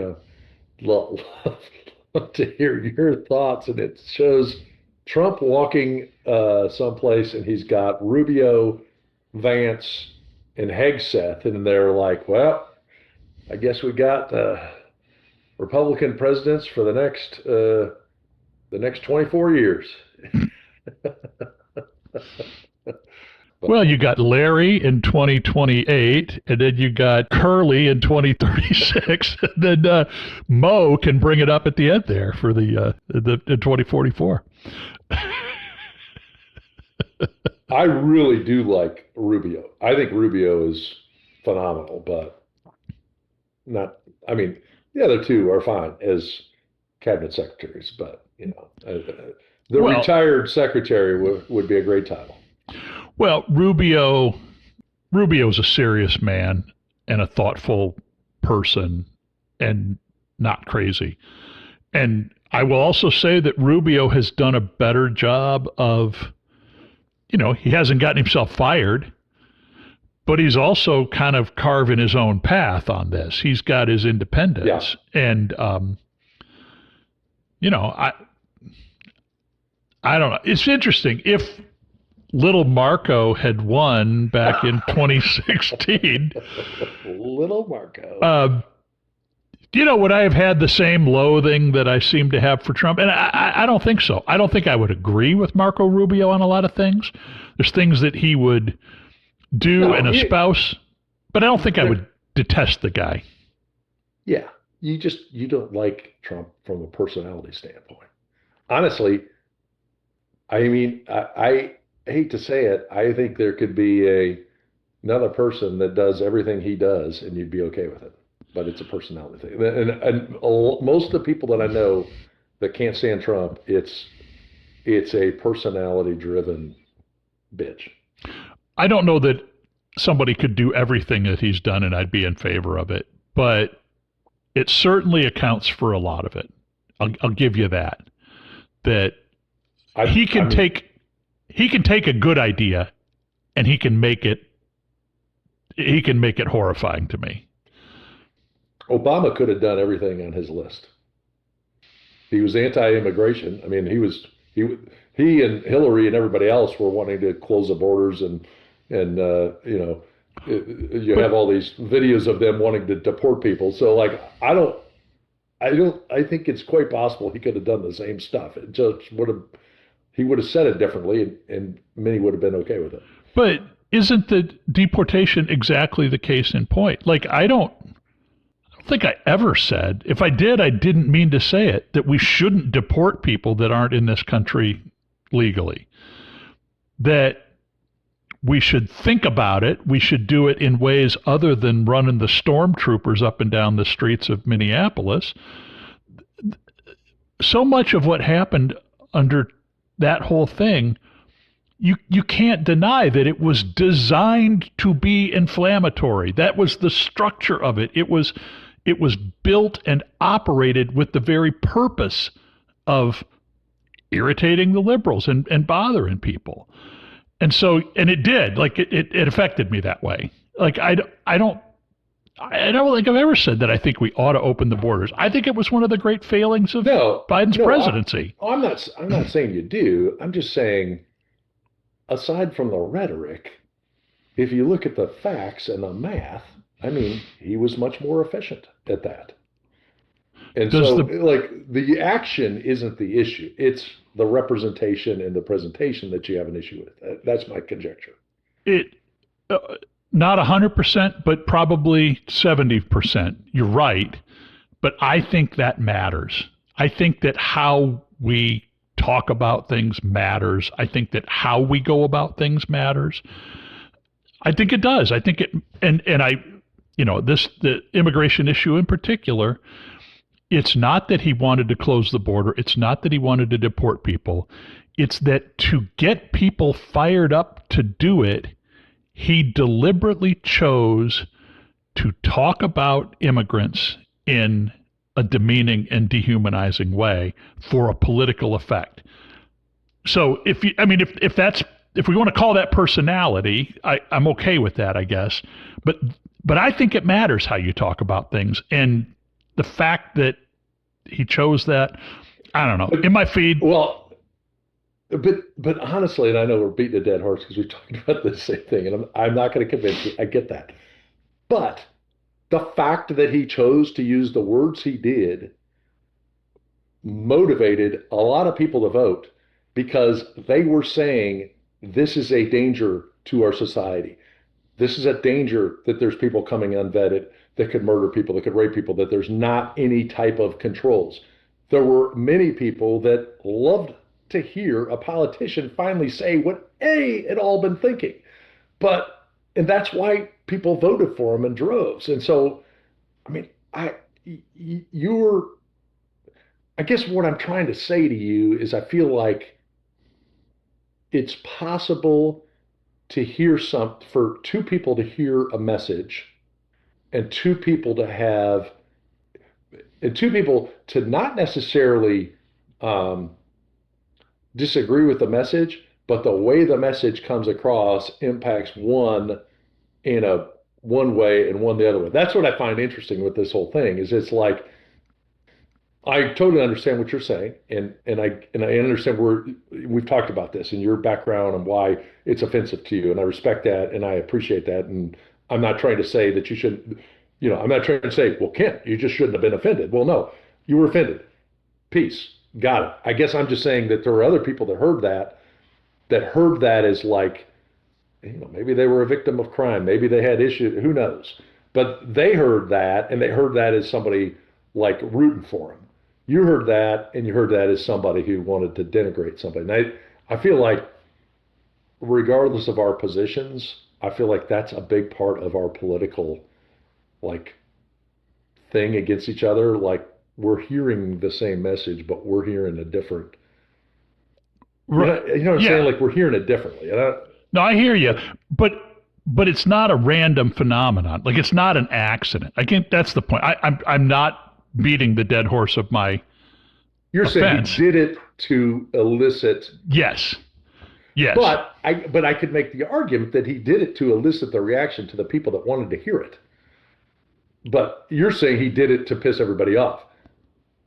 love to hear your thoughts. And it shows Trump walking someplace, and he's got Rubio, Vance, and Hegseth, and they're like, well, I guess we got Republican presidents for the next 24 years. Well, you got Larry in 2028, and then you got Curly in 2036, and then Mo can bring it up at the end there for the 2044. I really do like Rubio. I think Rubio is phenomenal, but not. I mean, the other two are fine as cabinet secretaries, but the retired secretary would be a great title. Well, Rubio's a serious man and a thoughtful person and not crazy. And I will also say that Rubio has done a better job of, he hasn't gotten himself fired, but he's also kind of carving his own path on this. He's got his independence. Yeah. And, I don't know. It's interesting. If Little Marco had won back in 2016. Little Marco. Would I have had the same loathing that I seem to have for Trump? And I don't think so. I don't think I would agree with Marco Rubio on a lot of things. There's things that he would do and espouse, but I don't think I would detest the guy. Yeah. You don't like Trump from a personality standpoint. Honestly, I mean, I hate to say it, I think there could be another person that does everything he does, and you'd be okay with it. But it's a personality thing. And most of the people that I know that can't stand Trump, it's a personality-driven bitch. I don't know that somebody could do everything that he's done, and I'd be in favor of it. But it certainly accounts for a lot of it. I'll give you that. That he can take a good idea and he can make it horrifying to me. Obama could have done everything on his list. He was anti-immigration. I mean, he and Hillary and everybody else were wanting to close the borders and you have all these videos of them wanting to deport people. So like, I think it's quite possible he could have done the same stuff. It just would have he would have said it differently, and many would have been okay with it. But isn't the deportation exactly the case in point? Like, I don't think I ever said, if I did, I didn't mean to say it, that we shouldn't deport people that aren't in this country legally. That we should think about it. We should do it in ways other than running the stormtroopers up and down the streets of Minneapolis. So much of what happened under that whole thing, you can't deny that it was designed to be inflammatory. That was the structure of it. It was built and operated with the very purpose of irritating the liberals and bothering people. And so, and it did, like it affected me that way. Like, I don't think I've ever said that I think we ought to open the borders. I think it was one of the great failings of Biden's presidency. I'm not saying you do. I'm just saying, aside from the rhetoric, if you look at the facts and the math, I mean, he was much more efficient at that. And the action isn't the issue. It's the representation and the presentation that you have an issue with. That's my conjecture. Not 100%, but probably 70%. You're right. But I think that matters. I think that how we talk about things matters. I think that how we go about things matters. I think it does. I think it, and the immigration issue in particular, it's not that he wanted to close the border. It's not that he wanted to deport people. It's that to get people fired up to do it, he deliberately chose to talk about immigrants in a demeaning and dehumanizing way for a political effect. So if we want to call that personality, I'm okay with that, I guess. But I think it matters how you talk about things. And the fact that he chose that, I don't know, in my feed. Well, but honestly, and I know we're beating a dead horse because we talked about the same thing, and I'm not going to convince you. I get that. But the fact that he chose to use the words he did motivated a lot of people to vote because they were saying, this is a danger to our society. This is a danger that there's people coming unvetted that could murder people, that could rape people, that there's not any type of controls. There were many people that loved to hear a politician finally say what they had all been thinking. And that's why people voted for him in droves. And so, I mean, I guess what I'm trying to say to you is I feel like it's possible to hear for two people to hear a message and two people to not necessarily disagree with the message, but the way the message comes across impacts one in one way and one the other way. That's what I find interesting with this whole thing is it's like, I totally understand what you're saying, and I understand we've talked about this and your background and why it's offensive to you, and I respect that and I appreciate that, and I'm not trying to say that you shouldn't, I'm not trying to say, well, Kent, you just shouldn't have been offended. Well, no, you were offended. Peace. Got it. I guess I'm just saying that there were other people that heard that as like, maybe they were a victim of crime, maybe they had issues, who knows? But they heard that, and they heard that as somebody like rooting for him. You heard that, and you heard that as somebody who wanted to denigrate somebody. And I feel like, regardless of our positions, I feel like that's a big part of our political, thing against each other. Like, we're hearing the same message, but we're hearing a different. Right. You know what I'm saying? Like, we're hearing it differently. No, I hear you, but it's not a random phenomenon. Like, it's not an accident. I think that's the point. I'm not beating the dead horse of my You're offense. Saying he did it to elicit. Yes. But I could make the argument that he did it to elicit the reaction to the people that wanted to hear it. But you're saying he did it to piss everybody off.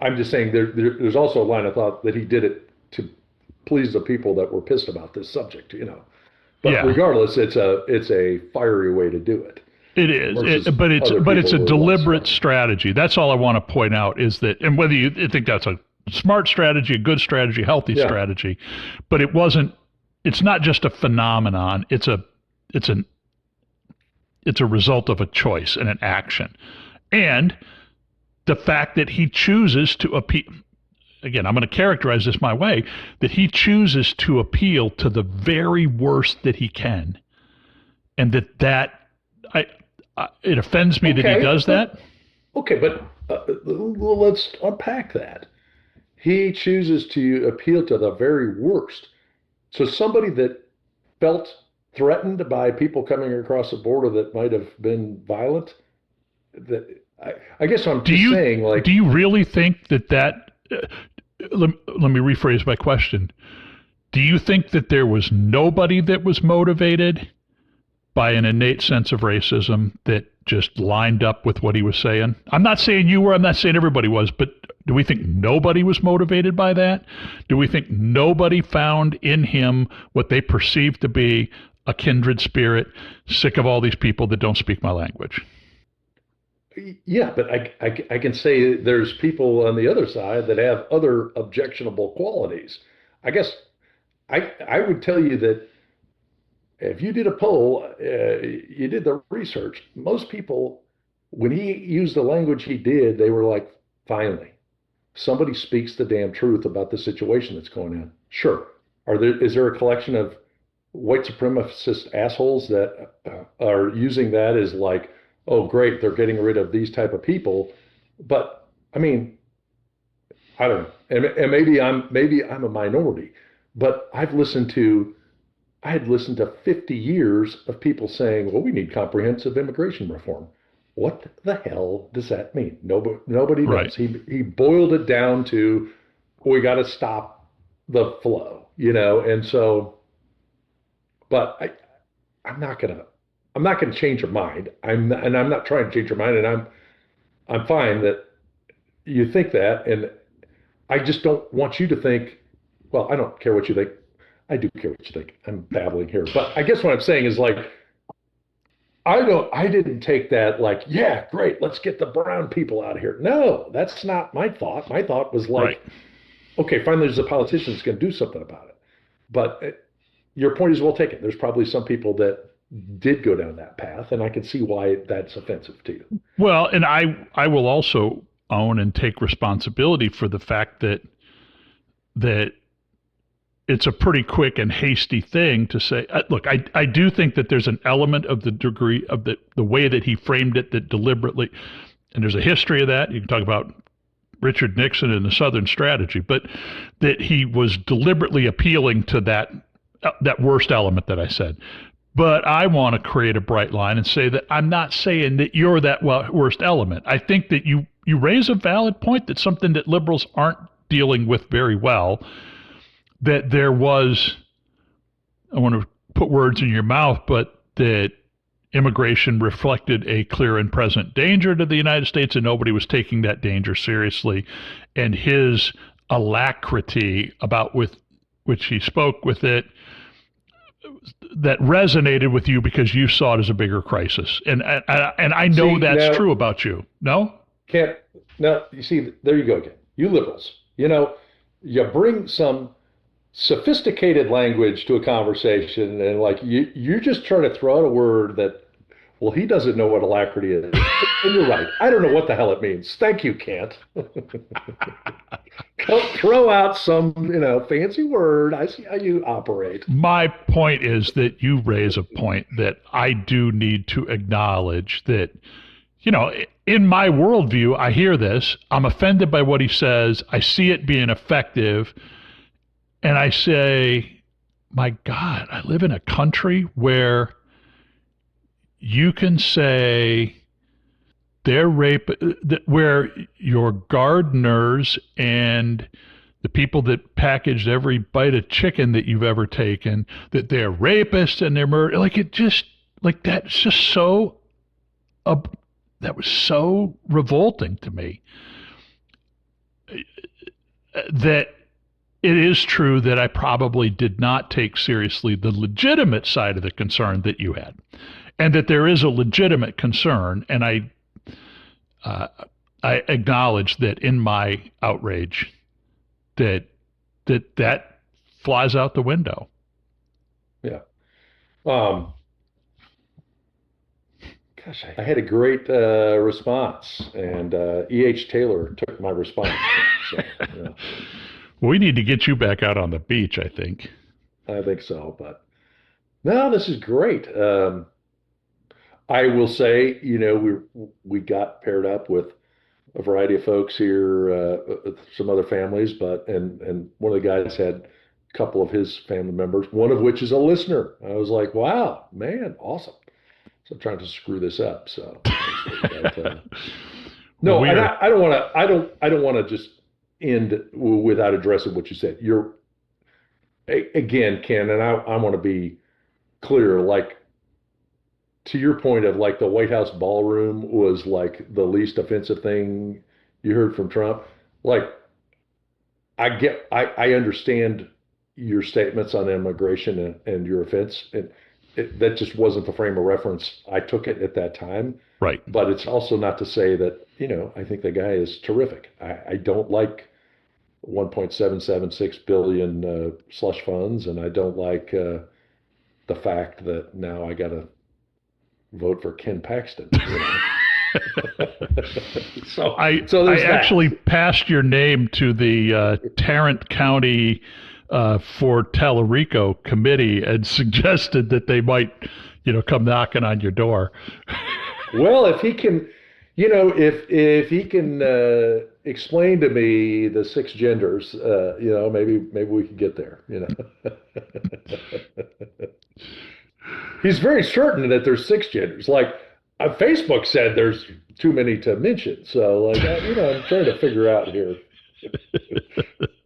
I'm just saying there's also a line of thought that he did it to please the people that were pissed about this subject, But regardless, it's a fiery way to do it. It is, but it's a deliberate strategy. That's all I want to point out is that, and whether you think that's a smart strategy, a good strategy, healthy Yeah. strategy, but it's not just a phenomenon. It's a result of a choice and an action. And the fact that he chooses to appeal, again, I'm going to characterize this my way, that he chooses to appeal to the very worst that he can. And it offends me that he does that. Okay, but let's unpack that. He chooses to appeal to the very worst. So somebody that felt threatened by people coming across the border that might have been violent, I guess I'm just saying, like, do you really think that let me rephrase my question. Do you think that there was nobody that was motivated by an innate sense of racism that just lined up with what he was saying? I'm not saying you were, I'm not saying everybody was, but do we think nobody was motivated by that? Do we think nobody found in him what they perceived to be a kindred spirit, sick of all these people that don't speak my language? Yeah, but I can say there's people on the other side that have other objectionable qualities. I guess I would tell you that if you did a poll, you did the research, most people, when he used the language he did, they were like, finally, somebody speaks the damn truth about the situation that's going on. Sure. Is there a collection of white supremacist assholes that are using that as like, oh, great, they're getting rid of these type of people? But I mean, I don't know. And maybe I'm a minority, but I had listened to 50 years of people saying, well, we need comprehensive immigration reform. What the hell does that mean? Nobody knows. Right. He boiled it down to, we got to stop the flow, and so, but I'm not gonna change your mind. I'm not trying to change your mind, and I'm fine that you think that, and I just don't want you to think, well, I don't care what you think. I do care what you think. I'm babbling here. But I guess what I'm saying is, like, I didn't take that like, yeah, great, let's get the brown people out of here. No, that's not my thought. My thought was like, Right. Okay, finally there's a politician that's going to do something about it. But your point is well taken. There's probably some people that did go down that path, and I can see why that's offensive to you. Well, and I will also own and take responsibility for the fact that it's a pretty quick and hasty thing to say. Look, I do think that there's an element of the degree of the way that he framed it that deliberately, and there's a history of that. You can talk about Richard Nixon and the Southern strategy, but that he was deliberately appealing to that worst element that I said. But I want to create a bright line and say that I'm not saying that you're that worst element. I think that you raise a valid point, that something that liberals aren't dealing with very well, that there was, I want to put words in your mouth, but that immigration reflected a clear and present danger to the United States, and nobody was taking that danger seriously. And his alacrity about with which he spoke with it, that resonated with you because you saw it as a bigger crisis. And I know that's true about you. No? You see, there you go again. You liberals, you bring some sophisticated language to a conversation, and like you just try to throw out a word that, well, he doesn't know what alacrity is. And you're right. I don't know what the hell it means. Thank you, Kent. Throw out some, fancy word. I see how you operate. My point is that you raise a point that I do need to acknowledge that, in my worldview, I hear this. I'm offended by what he says. I see it being effective. And I say, my God, I live in a country where you can say where your gardeners and the people that packaged every bite of chicken that you've ever taken, that they're rapists and they're murder. Like that's just so, that was so revolting to me. That it is true that I probably did not take seriously the legitimate side of the concern that you had, and that there is a legitimate concern. And I acknowledge that in my outrage, that flies out the window. Yeah. Gosh, I had a great response, and E.H. Taylor took my response. So, yeah, We need to get you back out on the beach, I think. I think so. But no, this is great. I will say, we got paired up with a variety of folks here, some other families, and one of the guys had a couple of his family members, one of which is a listener. I was like, wow, man, awesome. So I'm trying to screw this up. So, no, Well, and I don't want to. I don't want to just end without addressing what you said. You're again, Ken, and I want to be clear. Like to your point of like the White House ballroom was like the least offensive thing you heard from Trump. Like I understand your statements on immigration and your offense, and that just wasn't the frame of reference I took it at that time. right. But it's also not to say that, I think the guy is terrific. I don't like 1.776 billion slush funds, and I don't like the fact that now I got to vote for Ken Paxton. So I there's that. actually passed your name to the Tarrant County for Tallarico committee and suggested that they might, come knocking on your door. Well, if he can, if he can explain to me the six genders, maybe we can get there. He's very certain that there's six genders. Like Facebook said, there's too many to mention. So, like, I'm trying to figure out here.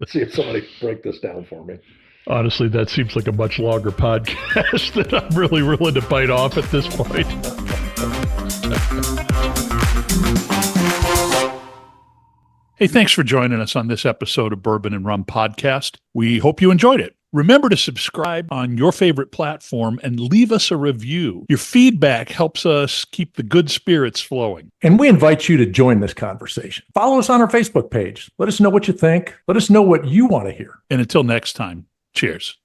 See if somebody break this down for me. Honestly, that seems like a much longer podcast that I'm really willing to bite off at this point. Hey, thanks for joining us on this episode of Bourbon and Rum Podcast. We hope you enjoyed it. Remember to subscribe on your favorite platform and leave us a review. Your feedback helps us keep the good spirits flowing. And we invite you to join this conversation. Follow us on our Facebook page. Let us know what you think. Let us know what you want to hear. And until next time, cheers.